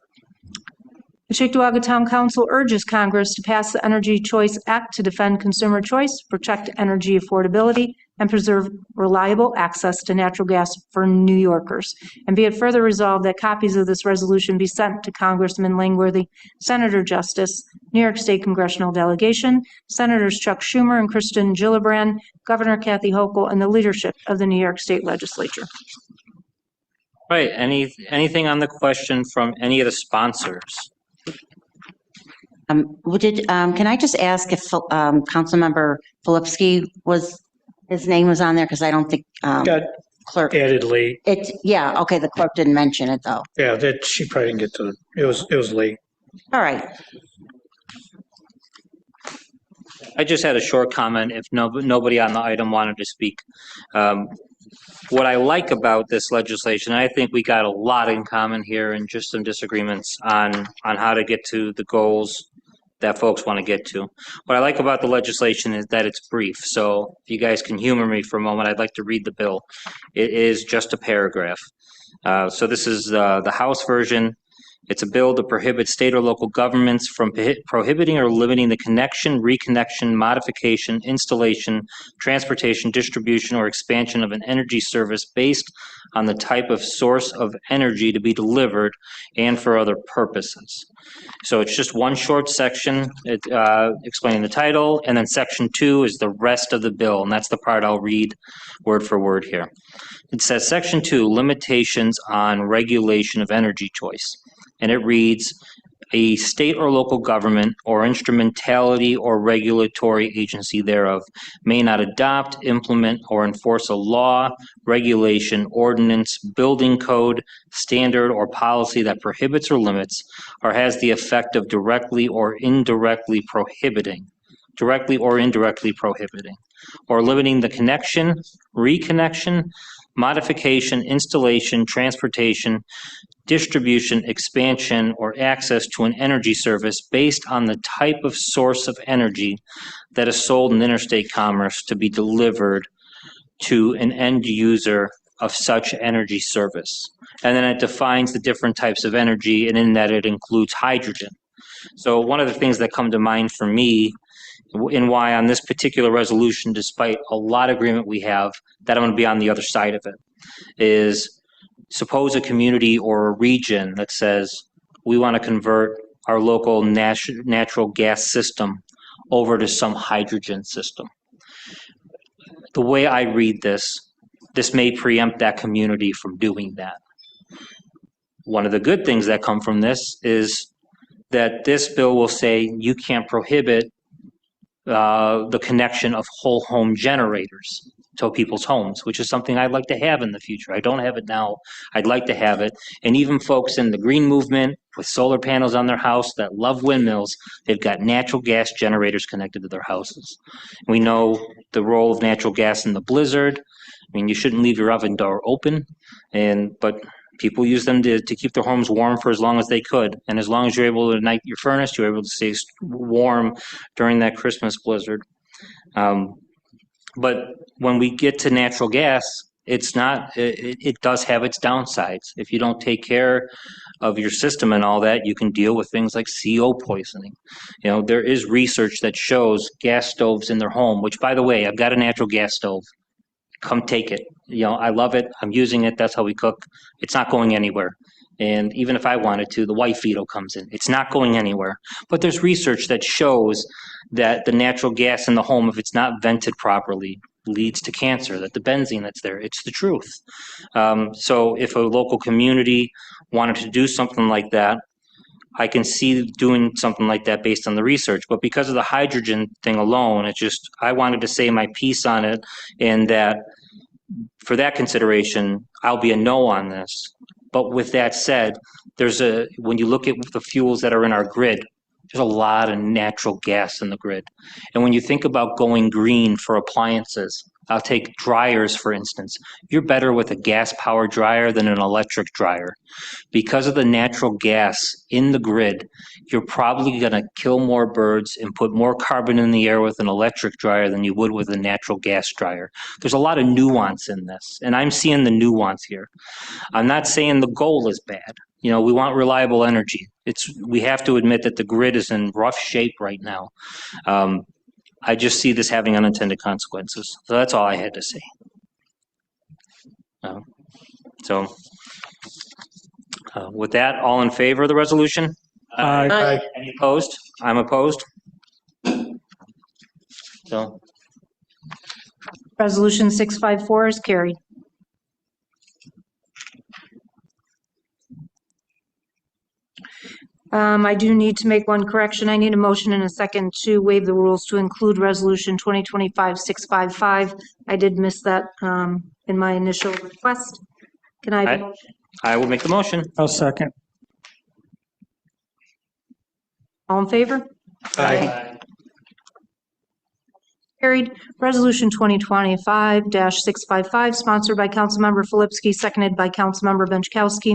The Cheektowaga Town Council urges Congress to pass the Energy Choice Act to defend consumer choice, protect energy affordability, and preserve reliable access to natural gas for New Yorkers. And be it further resolved that copies of this resolution be sent to Congressman Langworthy, Senator Justice, New York State Congressional Delegation, Senators Chuck Schumer and Kristen Gillibrand, Governor Kathy Hochul, and the leadership of the New York State Legislature. Right, anything on the question from any of the sponsors? Can I just ask if Councilmember Filipski his name was on there? Because I don't think Got clerk. added late. Yeah, okay, the clerk didn't mention it though. Yeah, that she probably didn't get to, it was late. All right. I just had a short comment if nobody on the item wanted to speak. What I like about this legislation, I think we got a lot in common here and just some disagreements on how to get to the goals that folks want to get to. What I like about the legislation is that it's brief. So if you guys can humor me for a moment, I'd like to read the bill. It is just a paragraph. So this is the House version. It's a bill to prohibit state or local governments from prohibiting or limiting the connection, reconnection, modification, installation, transportation, distribution, or expansion of an energy service based on the type of source of energy to be delivered and for other purposes. So it's just one short section explaining the title, and then section 2 is the rest of the bill, and that's the part I'll read word for word here. It says, Section 2, limitations on regulation of energy choice. And it reads, a state or local government or instrumentality or regulatory agency thereof may not adopt, implement, or enforce a law, regulation, ordinance, building code, standard, or policy that prohibits or limits or has the effect of directly or indirectly prohibiting, or limiting the connection, reconnection, modification, installation, transportation, distribution, expansion, or access to an energy service based on the type of source of energy that is sold in interstate commerce to be delivered to an end user of such energy service. And then it defines the different types of energy, and in that it includes hydrogen. So one of the things that come to mind for me and why on this particular resolution, despite a lot of agreement we have, that I'm going to be on the other side of it, is suppose a community or a region that says we want to convert our local natural gas system over to some hydrogen system. The way I read this may preempt that community from doing that. One of the good things that come from this is that this bill will say you can't prohibit the connection of whole home generators to people's homes, which is something I'd like to have in the future. I don't have it now. I'd like to have it. And even folks in the green movement with solar panels on their house that love windmills, they've got natural gas generators connected to their houses. We know the role of natural gas in the blizzard. I mean, you shouldn't leave your oven door open, but people use them to keep their homes warm for as long as they could. And as long as you're able to ignite your furnace, you're able to stay warm during that Christmas blizzard. But when we get to natural gas, It's not, it does have its downsides. If you don't take care of your system and all that, you can deal with things like CO poisoning. You know, there is research that shows gas stoves in their home, which, by the way, I've got a natural gas stove. Come take it. You know, I love it. I'm using it. That's how we cook. It's not going anywhere. And even if I wanted to, the white veto comes in. It's not going anywhere. But there's research that shows that the natural gas in the home, if it's not vented properly, leads to cancer, that the benzene that's there, it's the truth. So if a local community wanted to do something like that, I can see doing something like that based on the research. But because of the hydrogen thing alone, it's just, I wanted to say my piece on it, and that for that consideration, I'll be a no on this. But with that said, when you look at the fuels that are in our grid, there's a lot of natural gas in the grid. And when you think about going green for appliances, I'll take dryers, for instance. You're better with a gas-powered dryer than an electric dryer. Because of the natural gas in the grid, you're probably going to kill more birds and put more carbon in the air with an electric dryer than you would with a natural gas dryer. There's a lot of nuance in this, and I'm seeing the nuance here. I'm not saying the goal is bad. You know, we want reliable energy. We have to admit that the grid is in rough shape right now. I just see this having unintended consequences. So that's all I had to say. With that, all in favor of the resolution? Aye. Any opposed? I'm opposed. So, Resolution 654 is carried. I do need to make one correction. I need a motion and a second to waive the rules to include Resolution 2025-655. I did miss that in my initial request. Can I have a motion? I will make the motion. I'll second. All in favor? Aye. Carried. Resolution 2025-655, sponsored by Councilmember Filipski, seconded by Councilmember Benchkowski.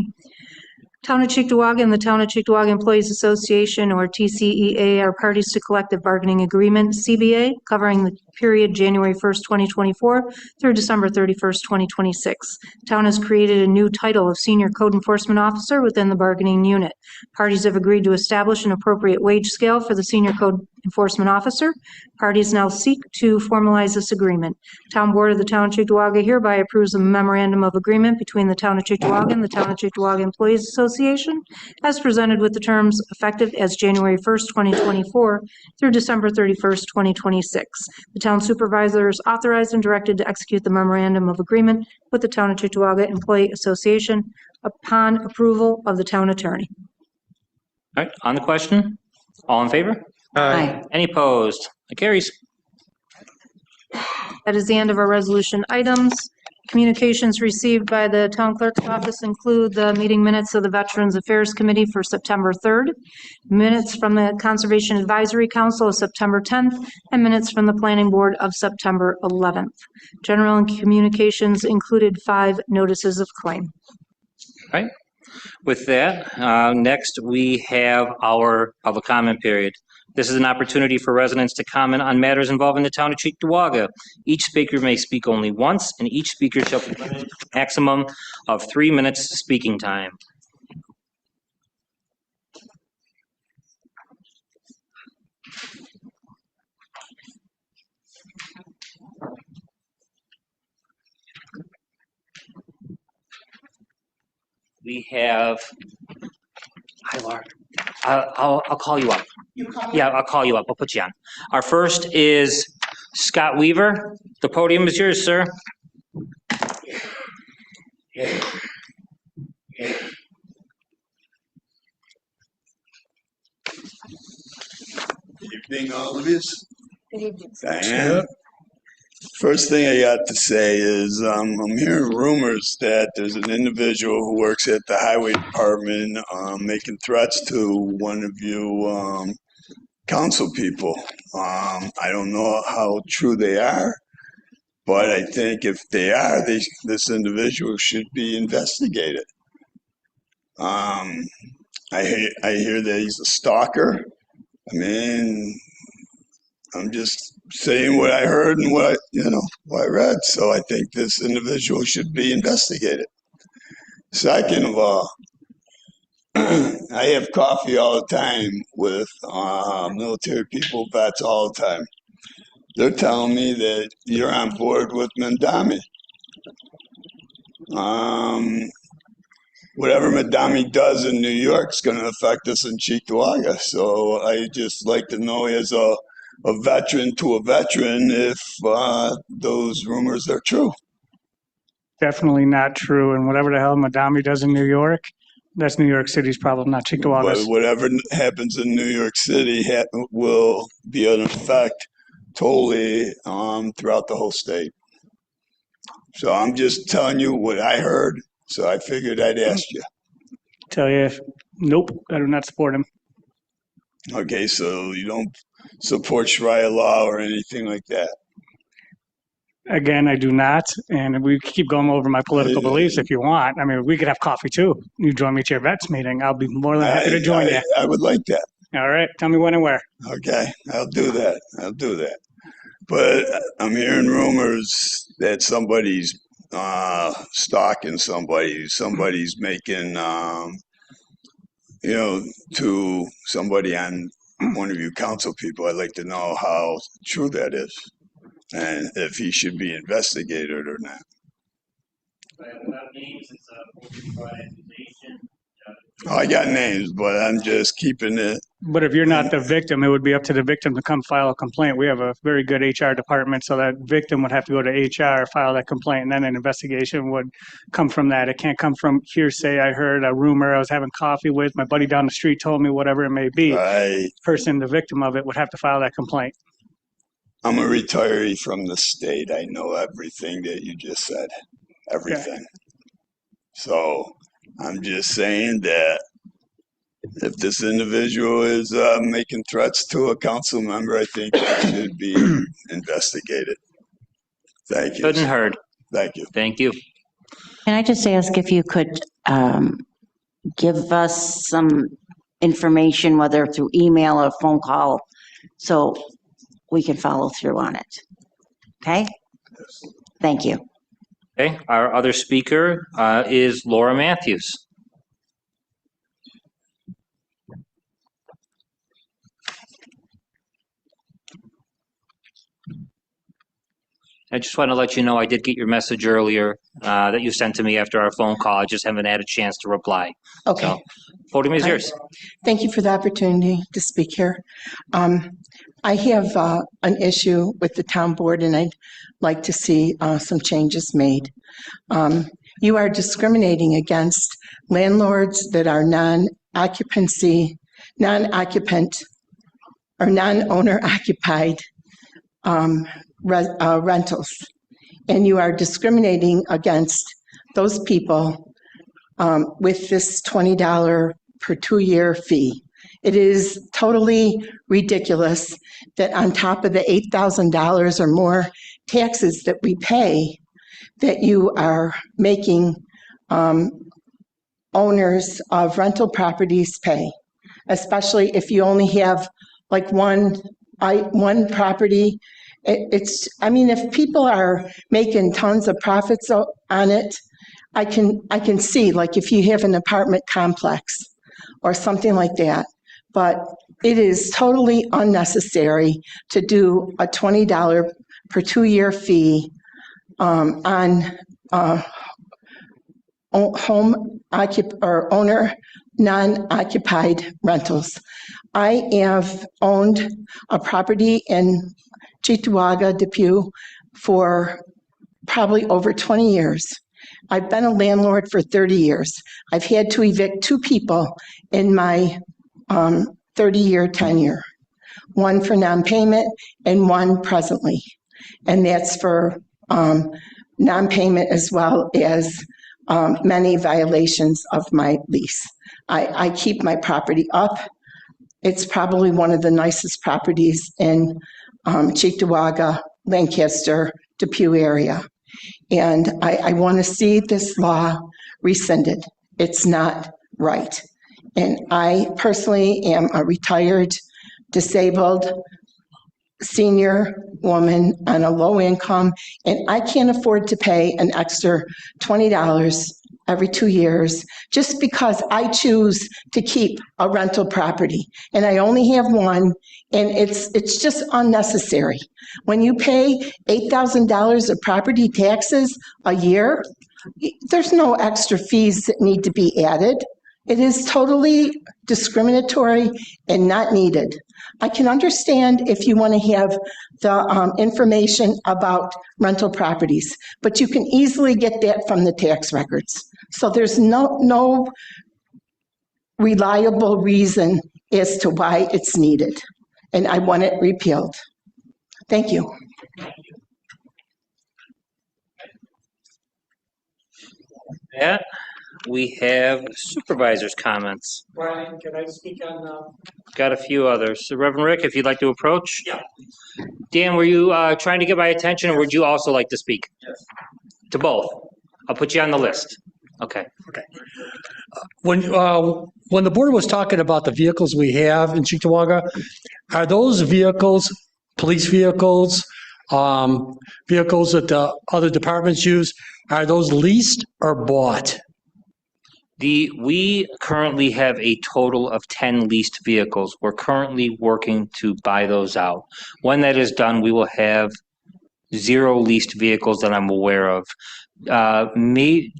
Town of Cheektowaga and the Town of Cheektowaga Employees Association, or TCEA, are parties to collective bargaining agreement, CBA, covering the period January 1st, 2024 through December 31st, 2026. Town has created a new title of Senior Code Enforcement Officer within the bargaining unit. Parties have agreed to establish an appropriate wage scale for the Senior Code Enforcement Officer. Parties now seek to formalize this agreement. Town Board of the Town of Cheektowaga hereby approves a memorandum of agreement between the Town of Cheektowaga and the Town of Cheektowaga Employees Association as presented, with the terms effective as January 1st, 2024 through December 31st, 2026. The town supervisor is authorized and directed to execute the memorandum of agreement with the Town of Cheektowaga Employee Association upon approval of the town attorney. All right, on the question, all in favor? Aye. Any opposed? It carries. That is the end of our resolution items. Communications received by the town clerk's office include the meeting minutes of the Veterans Affairs Committee for September 3rd, minutes from the Conservation Advisory Council of September 10th, and minutes from the Planning Board of September 11th. General and communications included 5 notices of claim. All right. With that, next we have our public comment period. This is an opportunity for residents to comment on matters involving the Town of Cheektowaga. Each speaker may speak only once, and each speaker shall be limited to a maximum of 3 minutes speaking time. We have, hi, Laura. I'll call you up. Yeah, I'll call you up. I'll put you on. Our first is Scott Weaver. The podium is yours, sir. Evening, all of you. Diane. First thing I got to say is I'm hearing rumors that there's an individual who works at the highway department making threats to one of you council people. I don't know how true they are, but I think if they are, this individual should be investigated. I hear that he's a stalker. I mean, I'm just saying what I heard and what I read. So I think this individual should be investigated. Second of all, I have coffee all the time with military people, vets all the time. They're telling me that you're on board with Mandami. Whatever Mandami does in New York is going to affect us in Cheektowaga. So I just like to know, as a veteran to a veteran, if those rumors are true. Definitely not true. And whatever the hell Madami does in New York, that's New York City's problem, not But Cheektowaga's. whatever happens in New York City will be an effect totally throughout the whole state. So I'm just telling you what I heard. So I figured I'd ask you. Tell you, nope, I do not support him. Okay, so you don't support Sharia law or anything like that. Again, I do not. And we keep going over my political beliefs if you want. I mean, we could have coffee too. You join me at your vets meeting. I'll be more than happy to join you. I would like that. All right. Tell me when and where. Okay, I'll do that. But I'm hearing rumors that somebody's stalking somebody. Somebody's making, to somebody on one of you council people. I'd like to know how true that is, and if he should be investigated or not. Oh, I got names, but I'm just keeping it. But if you're not the victim, it would be up to the victim to come file a complaint. We have a very good HR department, so that victim would have to go to HR, file that complaint, and then an investigation would come from that. It can't come from hearsay. I heard a rumor I was having coffee with, my buddy down the street told me, whatever it may be. Right. Person, the victim of it, would have to file that complaint. I'm a retiree from the state. I know everything that you just said. Everything. So I'm just saying that if this individual is making threats to a council member, I think it should be investigated. Thank you. Good and heard. Thank you. Thank you. Can I just ask if you could give us some information, whether through email or phone call, so we can follow through on it? Okay? Thank you. Okay, our other speaker is Laura Matthews. I just want to let you know I did get your message earlier that you sent to me after our phone call. I just haven't had a chance to reply. Okay. So, podium is yours. Thank you for the opportunity to speak here. I have an issue with the town board, and I'd like to see some changes made. You are discriminating against landlords that are non-occupant, or non-owner occupied rentals. And you are discriminating against those people with this $20 per 2-year fee. It is totally ridiculous that on top of the $8,000 or more taxes that we pay, that you are making owners of rental properties pay, especially if you only have like one property. If people are making tons of profits on it, I can see, like if you have an apartment complex or something like that. But it is totally unnecessary to do a $20 per 2-year fee on owner non-occupied rentals. I have owned a property in Cheektowaga, Depew, for probably over 20 years. I've been a landlord for 30 years. I've had to evict 2 people in my 30-year tenure, one for non-payment and one presently. And that's for non-payment as well as many violations of my lease. I keep my property up. It's probably one of the nicest properties in Cheektowaga, Lancaster, Depew area. And I want to see this law rescinded. It's not right. And I personally am a retired, disabled senior woman on a low income, and I can't afford to pay an extra $20 every 2 years just because I choose to keep a rental property. And I only have one, and it's just unnecessary. When you pay $8,000 of property taxes a year, there's no extra fees that need to be added. It is totally discriminatory and not needed. I can understand if you want to have the information about rental properties, but you can easily get that from the tax records. So there's no reliable reason as to why it's needed, and I want it repealed. Thank you. Yeah, we have supervisors' comments. Brian, can I speak on? Got a few others. So Reverend Rick, if you'd like to approach? Yeah. Dan, were you trying to get my attention, or would you also like to speak? Yes. To both? I'll put you on the list. Okay. When the board was talking about the vehicles we have in Cheektowaga, are those vehicles, police vehicles, vehicles that the other departments use, are those leased or bought? We currently have a total of 10 leased vehicles. We're currently working to buy those out. When that is done, we will have 0 leased vehicles that I'm aware of.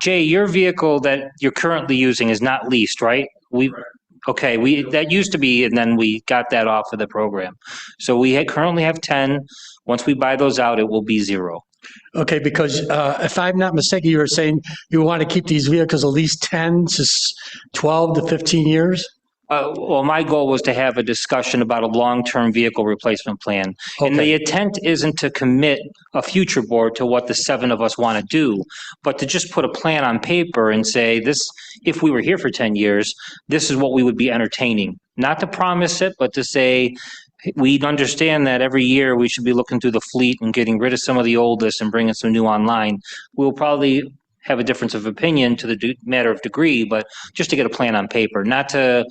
Jay, your vehicle that you're currently using is not leased, right? That used to be, and then we got that off of the program. So we currently have 10. Once we buy those out, it will be 0. Okay, because if I'm not mistaken, you were saying you want to keep these vehicles at least 10 to 12 to 15 years? Well, my goal was to have a discussion about a long-term vehicle replacement plan. Okay. And the intent isn't to commit a future board to what the 7 of us want to do, but to just put a plan on paper and say, this, if we were here for 10 years, this is what we would be entertaining. Not to promise it, but to say, we understand that every year we should be looking through the fleet and getting rid of some of the oldest and bringing some new online. We'll probably have a difference of opinion to the matter of degree, but just to get a plan on paper, not to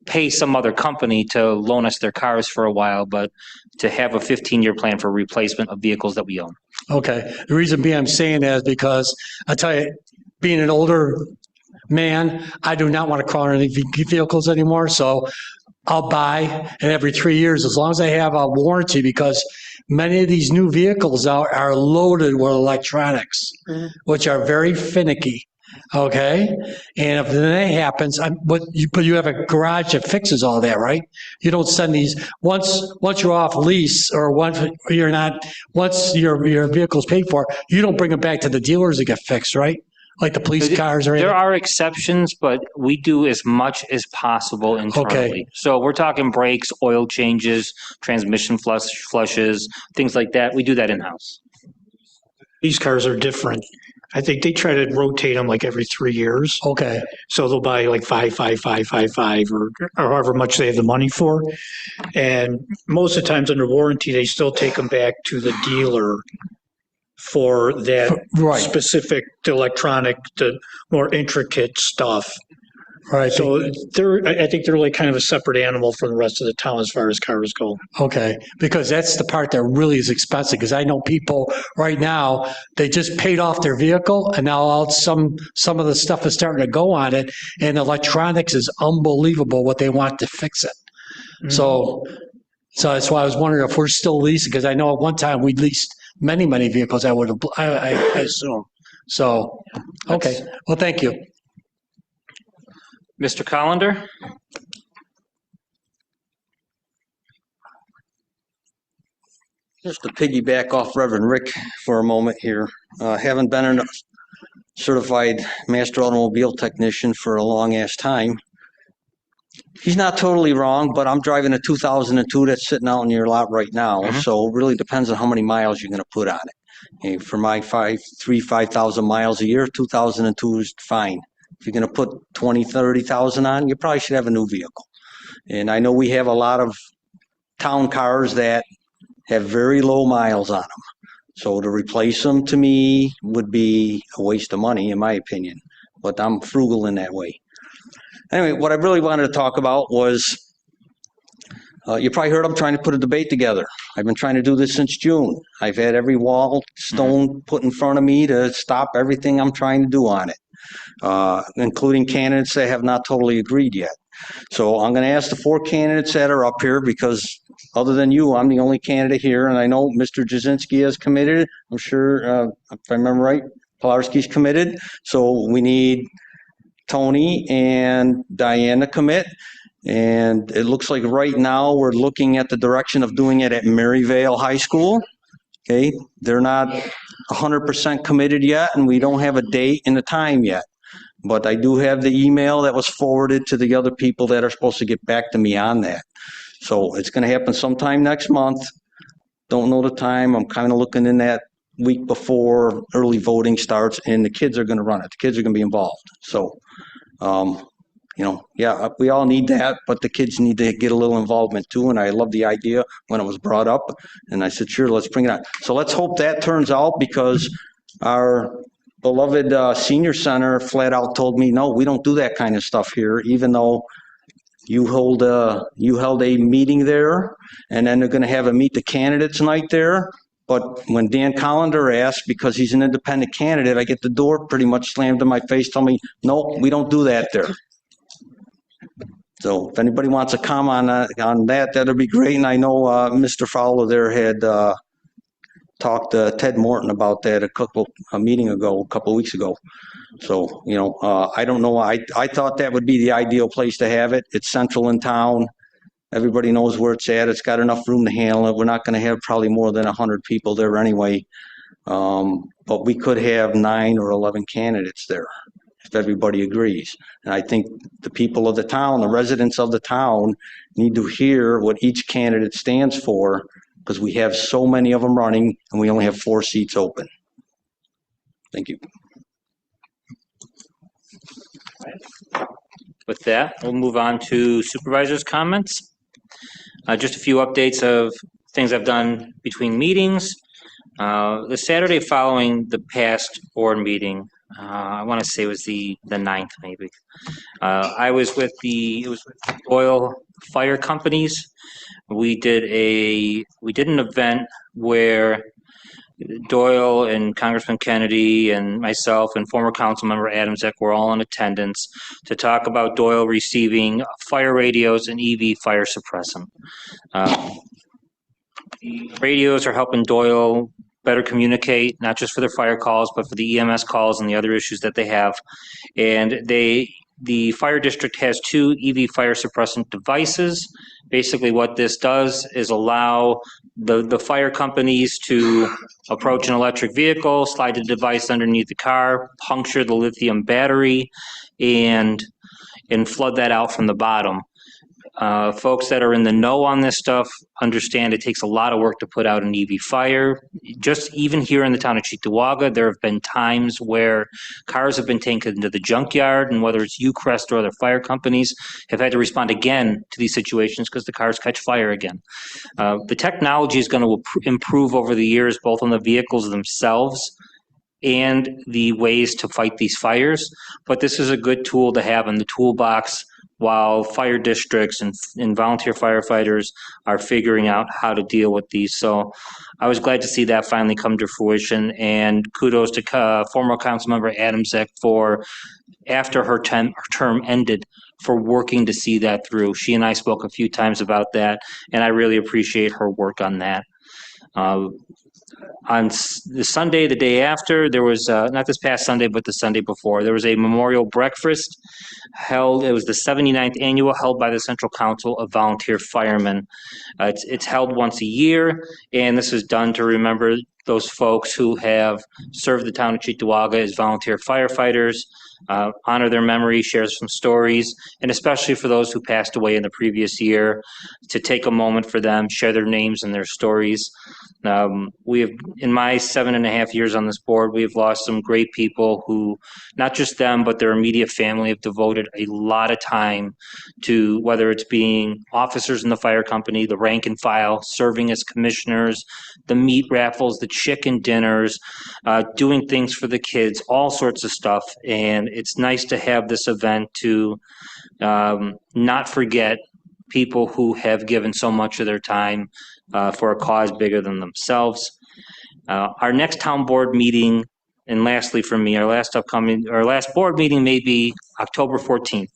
pay some other company to loan us their cars for a while, but to have a 15-year plan for replacement of vehicles that we own. Okay. The reason being I'm saying that is because I tell you, being an older man, I do not want to call any vehicles anymore. So I'll buy, and every 3 years, as long as I have a warranty, because many of these new vehicles are loaded with electronics, which are very finicky. Okay, and if that happens, but you have a garage that fixes all that, right? You don't send these once you're off lease, or once your vehicle's paid for, you don't bring them back to the dealers to get fixed, right? Like the police cars or anything. There are exceptions, but we do as much as possible internally. Okay. So we're talking brakes, oil changes, transmission flushes, things like that. We do that in-house. These cars are different. I think they try to rotate them like every 3 years. Okay. So they'll buy like 5, or however much they have the money for. And most of the times under warranty, they still take them back to the dealer for that specific electronic, the more intricate stuff. Right. So I think they're like kind of a separate animal from the rest of the town as far as cars go. Okay, because that's the part that really is expensive, because I know people right now, they just paid off their vehicle and now some of the stuff is starting to go on it, and electronics is unbelievable what they want to fix it. Mm-hmm. So that's why I was wondering if we're still leasing, because I know at one time we leased many vehicles, I assume. So, okay, well, thank you. Mr. Collender? Just to piggyback off Reverend Rick for a moment here, having been a certified master automobile technician for a long ass time, he's not totally wrong, but I'm driving a 2002 that's sitting out in your lot right now. Mm-hmm. So it really depends on how many miles you're going to put on it. And for my 5,000 miles a year, 2002 is fine. If you're going to put 20, 30,000 on, you probably should have a new vehicle. And I know we have a lot of town cars that have very low miles on them. So to replace them, to me, would be a waste of money, in my opinion. But I'm frugal in that way. Anyway, what I really wanted to talk about was You probably heard I'm trying to put a debate together. I've been trying to do this since June. I've had every wall, stone put in front of me to stop everything I'm trying to do on it, including candidates that have not totally agreed yet. So I'm going to ask the 4 candidates that are up here, because other than you, I'm the only candidate here, and I know Mr. Jasinski has committed. I'm sure, if I remember right, Pilarski's committed. So we need Tony and Diane to commit. And it looks like right now we're looking at the direction of doing it at Maryvale High School. Okay, they're not 100% committed yet, and we don't have a date and a time yet. But I do have the email that was forwarded to the other people that are supposed to get back to me on that. So it's going to happen sometime next month. Don't know the time. I'm kind of looking in that week before early voting starts, and the kids are going to run it. The kids are going to be involved. So, yeah, we all need that, but the kids need to get a little involvement too. And I love the idea when it was brought up, and I said, sure, let's bring it on. So let's hope that turns out, because our beloved senior center flat out told me, no, we don't do that kind of stuff here, even though you held a meeting there, and then they're going to have a meet the candidates night there. But when Dan Collender asked, because he's an independent candidate, I get the door pretty much slammed in my face, told me, no, we don't do that there. So if anybody wants to comment on that, that'd be great. And I know Mr. Fowler there had talked to Ted Morton about that a meeting ago, a couple of weeks ago. So, I don't know. I thought that would be the ideal place to have it. It's central in town. Everybody knows where it's at. It's got enough room to handle it. We're not going to have probably more than 100 people there anyway. But we could have 9 or 11 candidates there, if everybody agrees. And I think the people of the town, the residents of the town, need to hear what each candidate stands for, because we have so many of them running and we only have 4 seats open. Thank you. With that, we'll move on to supervisors' comments. Just a few updates of things I've done between meetings. The Saturday following the past board meeting, I want to say it was the 9th maybe. I was with the Doyle Fire Companies. We did an event where Doyle and Congressman Kennedy and myself and former council member Adamczyk were all in attendance to talk about Doyle receiving fire radios and EV fire suppressant. The radios are helping Doyle better communicate, not just for their fire calls, but for the EMS calls and the other issues that they have. And the fire district has 2 EV fire suppressant devices. Basically what this does is allow the fire companies to approach an electric vehicle, slide the device underneath the car, puncture the lithium battery, and flood that out from the bottom. Folks that are in the know on this stuff understand it takes a lot of work to put out an EV fire. Just even here in the town of Cheektowaga, there have been times where cars have been taken to the junkyard, and whether it's Ucrest or other fire companies have had to respond again to these situations because the cars catch fire again. The technology is going to improve over the years, both on the vehicles themselves and the ways to fight these fires. But this is a good tool to have in the toolbox while fire districts and volunteer firefighters are figuring out how to deal with these. So I was glad to see that finally come to fruition, and kudos to former Councilmember Adamczyk for, after her term ended, for working to see that through. She and I spoke a few times about that, and I really appreciate her work on that. On the Sunday, the day after, there was, not this past Sunday, but the Sunday before, there was a memorial breakfast held. It was the 79th annual, held by the Central Council of Volunteer Firemen. It's held once a year, and this is done to remember those folks who have served the town of Cheektowaga as volunteer firefighters, honor their memory, share some stories, and especially for those who passed away in the previous year, to take a moment for them, share their names and their stories. We have, in my 7.5 years on this board, we have lost some great people who, not just them, but their immediate family, have devoted a lot of time to, whether it's being officers in the fire company, the rank and file, serving as commissioners, the meat raffles, the chicken dinners, doing things for the kids, all sorts of stuff. And it's nice to have this event to not forget people who have given so much of their time for a cause bigger than themselves. Our next town board meeting, and lastly for me, our last board meeting may be October 14th.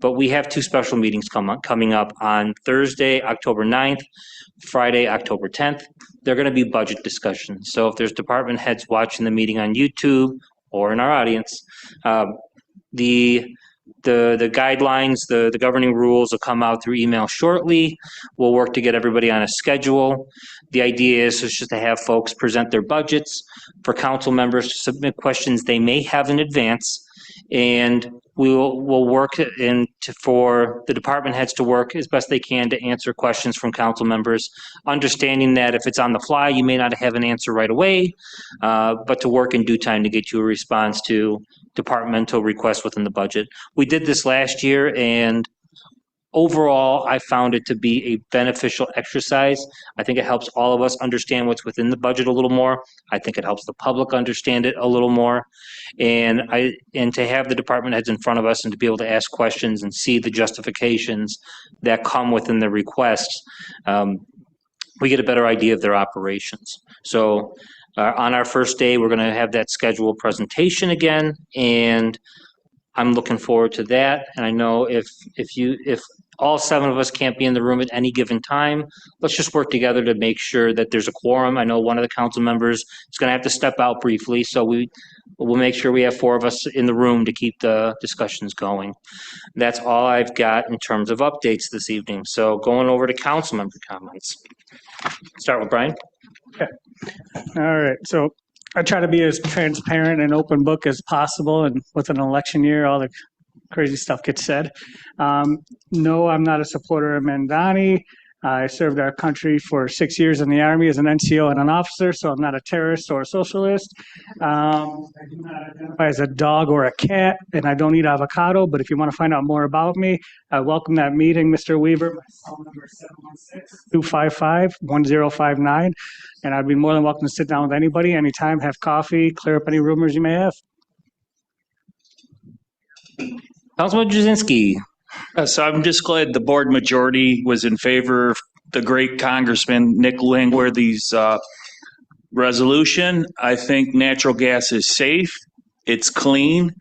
But we have two special meetings coming up on Thursday, October 9th, Friday, October 10th. They're going to be budget discussions. So if there's department heads watching the meeting on YouTube or in our audience, the guidelines, the governing rules will come out through email shortly. We'll work to get everybody on a schedule. The idea is just to have folks present their budgets, for council members to submit questions they may have in advance, and we'll work for the department heads to work as best they can to answer questions from council members, understanding that if it's on the fly, you may not have an answer right away, but to work in due time to get you a response to departmental requests within the budget. We did this last year, and overall, I found it to be a beneficial exercise. I think it helps all of us understand what's within the budget a little more. I think it helps the public understand it a little more. And to have the department heads in front of us and to be able to ask questions and see the justifications that come within the requests, we get a better idea of their operations. So on our first day, we're going to have that scheduled presentation again, and I'm looking forward to that. And I know if all 7 of us can't be in the room at any given time, let's just work together to make sure that there's a quorum. I know one of the council members is going to have to step out briefly, so we'll make sure we have 4 of us in the room to keep the discussions going. That's all I've got in terms of updates this evening. So going over to council member comments. Start with Brian. Okay. All right. So I try to be as transparent and open book as possible, and with an election year, all the crazy stuff gets said. No, I'm not a supporter of Mandani. I served our country for 6 years in the Army as an NCO and an officer, so I'm not a terrorist or a socialist. I do not identify as a dog or a cat, and I don't eat avocado, but if you want to find out more about me, I welcome that meeting, Mr. Weaver. My cell number is 716-255-1059, and I'd be more than welcome to sit down with anybody anytime, have coffee, clear up any rumors you may have. Councilman Jazinski. So I'm just glad the board majority was in favor of the great Congressman Nick Langworthy's resolution. I think natural gas is safe, it's clean,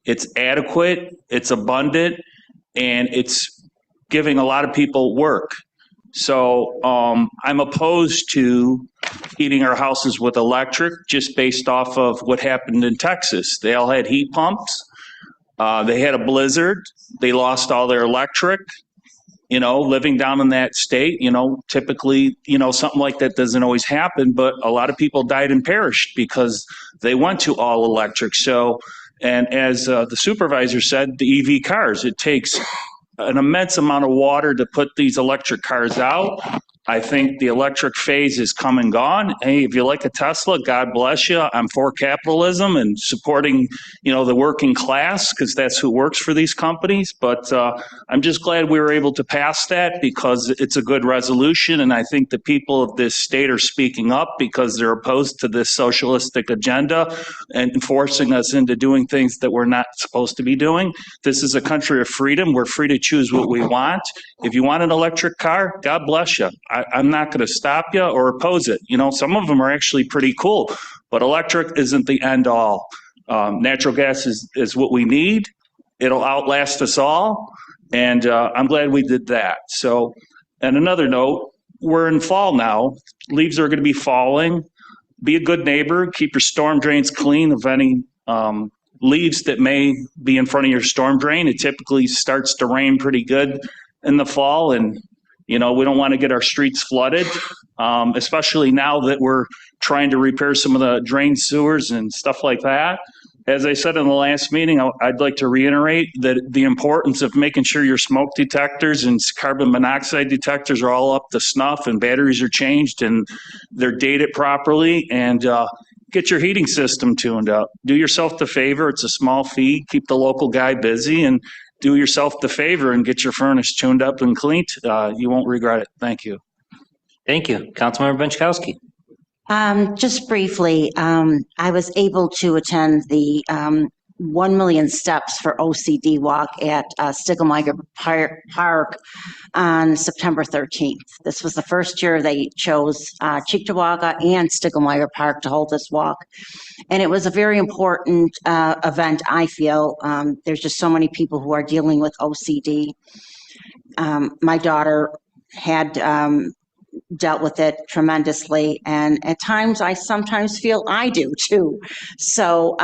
it's adequate, it's abundant, and it's giving a lot of people work. So I'm opposed to heating our houses with electric just based off of what happened in Texas. They all had heat pumps. They had a blizzard. They lost all their electric. Living down in that state, typically, something like that doesn't always happen, but a lot of people died and perished because they went to all electric. So, and as the supervisor said, the EV cars, it takes an immense amount of water to put these electric cars out. I think the electric phase is come and gone. Hey, if you like a Tesla, God bless you. I'm for capitalism and supporting, the working class, because that's who works for these companies. But I'm just glad we were able to pass that because it's a good resolution. And I think the people of this state are speaking up because they're opposed to this socialistic agenda and forcing us into doing things that we're not supposed to be doing. This is a country of freedom. We're free to choose what we want. If you want an electric car, God bless you. I'm not going to stop you or oppose it. Some of them are actually pretty cool, but electric isn't the end all. Natural gas is what we need. It'll outlast us all. And I'm glad we did that. So, and another note, we're in fall now. Leaves are going to be falling. Be a good neighbor. Keep your storm drains clean of any leaves that may be in front of your storm drain. It typically starts to rain pretty good in the fall, and we don't want to get our streets flooded, especially now that we're trying to repair some of the drain sewers and stuff like that. As I said in the last meeting, I'd like to reiterate that the importance of making sure your smoke detectors and carbon monoxide detectors are all up to snuff and batteries are changed and they're dated properly, and get your heating system tuned up. Do yourself the favor. It's a small fee. Keep the local guy busy and do yourself the favor and get your furnace tuned up and cleaned. You won't regret it. Thank you. Thank you. Councilmember Benchkowski. Just briefly, I was able to attend the 1 million steps for OCD Walk at Stiglmeier Park on September 13th. This was the first year they chose Cheektowaga and Stiglmeier Park to hold this walk. And it was a very important event, I feel. There's just so many people who are dealing with OCD. My daughter had dealt with it tremendously, and at times I sometimes feel I do too. So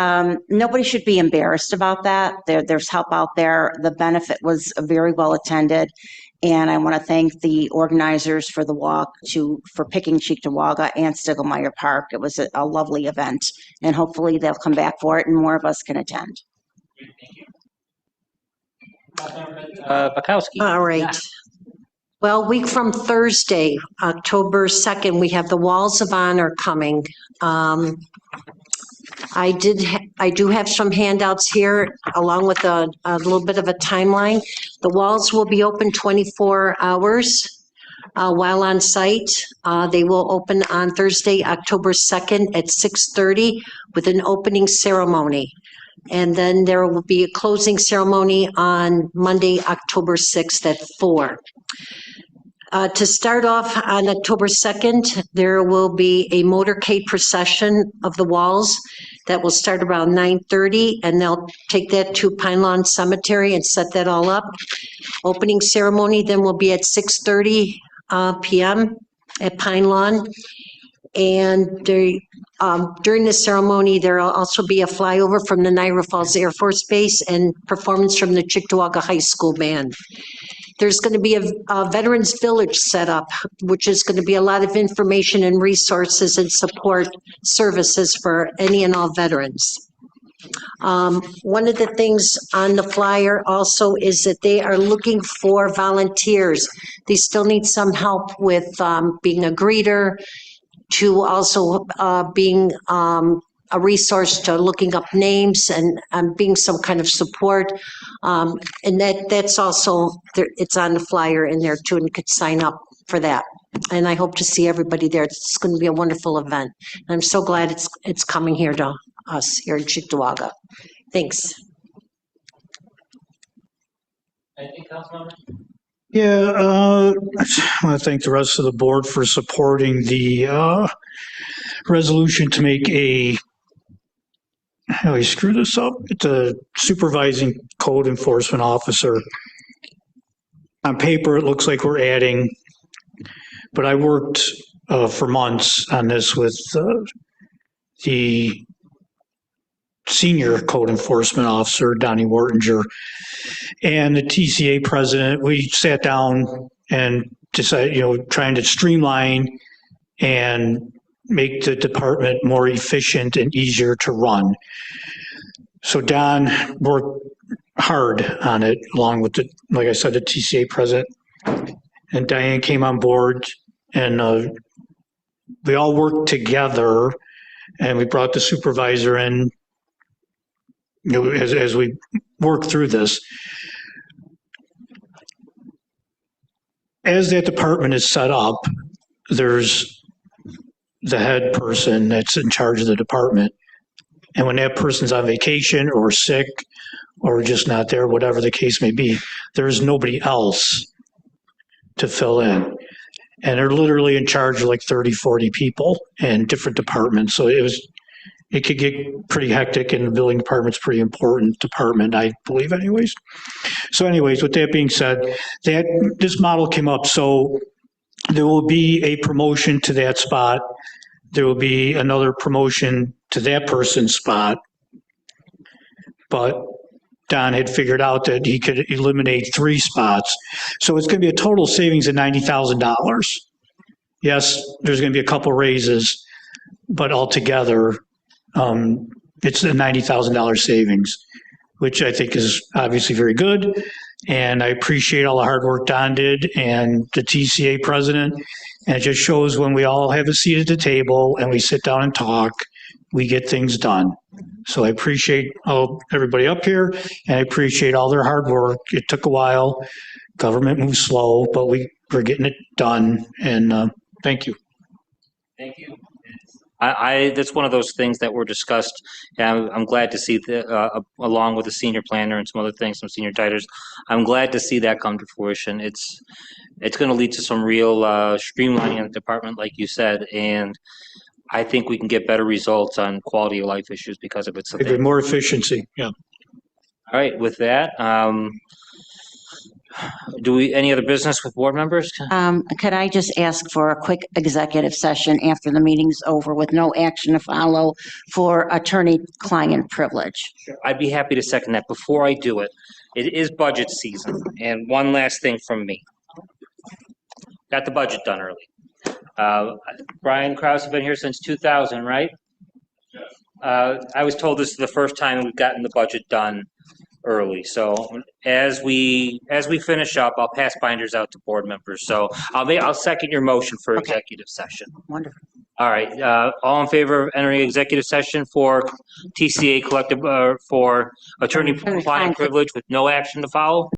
nobody should be embarrassed about that. There's help out there. The benefit was very well attended, and I want to thank the organizers for the walk for picking Cheektowaga and Stiglmeier Park. It was a lovely event, and hopefully they'll come back for it and more of us can attend. Bukowski. All right. Well, week from Thursday, October 2nd, we have the Walls of Honor coming. I do have some handouts here along with a little bit of a timeline. The walls will be open 24 hours while on site. They will open on Thursday, October 2nd at 6:30 with an opening ceremony. And then there will be a closing ceremony on Monday, October 6th at 4. To start off on October 2nd, there will be a motorcade procession of the walls that will start around 9:30, and they'll take that to Pine Lawn Cemetery and set that all up. Opening ceremony then will be at 6:30 p.m. at Pine Lawn. And during the ceremony, there will also be a flyover from the Niagara Falls Air Force Base and performance from the Cheektowaga High School Band. There's going to be a Veterans Village set up, which is going to be a lot of information and resources and support services for any and all veterans. One of the things on the flyer also is that they are looking for volunteers. They still need some help with being a greeter, to also being a resource to looking up names and being some kind of support. And that's also, it's on the flyer in there too, and you could sign up for that. And I hope to see everybody there. It's going to be a wonderful event. And I'm so glad it's coming here to us here in Cheektowaga. Thanks. Anything, Councilmember? Yeah, I want to thank the rest of the board for supporting the resolution to make how do I screw this up? It's a supervising code enforcement officer. On paper, it looks like we're adding, but I worked for months on this with the senior code enforcement officer, Donnie Wortinger, and the TCA president. We sat down and decided, trying to streamline and make the department more efficient and easier to run. So Don worked hard on it, along with like I said, the TCA president, and Diane came on board, and we all worked together, and we brought the supervisor in, as we work through this. As that department is set up, there's the head person that's in charge of the department. And when that person's on vacation or sick or just not there, whatever the case may be, there's nobody else to fill in. And they're literally in charge of like 30, 40 people in different departments. So it could get pretty hectic, and the building department's a pretty important department, I believe anyways. So anyways, with that being said, this model came up. So there will be a promotion to that spot. There will be another promotion to that person's spot. But Don had figured out that he could eliminate 3 spots. So it's going to be a total savings of $90,000. Yes, there's going to be a couple raises, but altogether, it's a $90,000 savings, which I think is obviously very good. And I appreciate all the hard work Don did and the TCA president. And it just shows when we all have a seat at the table and we sit down and talk, we get things done. So I appreciate everybody up here, and I appreciate all their hard work. It took a while. Government moves slow, but we're getting it done. And thank you. Thank you. That's one of those things that were discussed, and I'm glad to see along with the senior planner and some other things, some senior titers, I'm glad to see that come to fruition. It's going to lead to some real streamlining in the department, like you said, and I think we can get better results on quality of life issues because of it. So More efficiency, yeah. all right, with that, any other business with board members? Could I just ask for a quick executive session after the meeting's over with no action to follow for attorney-client privilege? I'd be happy to second that. Before I do it, it is budget season, and one last thing from me. Got the budget done early. Brian Kraus has been here since 2000, right? Yes. I was told this is the first time we've gotten the budget done early. So as we finish up, I'll pass binders out to board members. So I'll second your motion for Okay. executive session. Wonderful. All right, all in favor of entering executive session for TCA collective, for attorney-client privilege with no action to follow?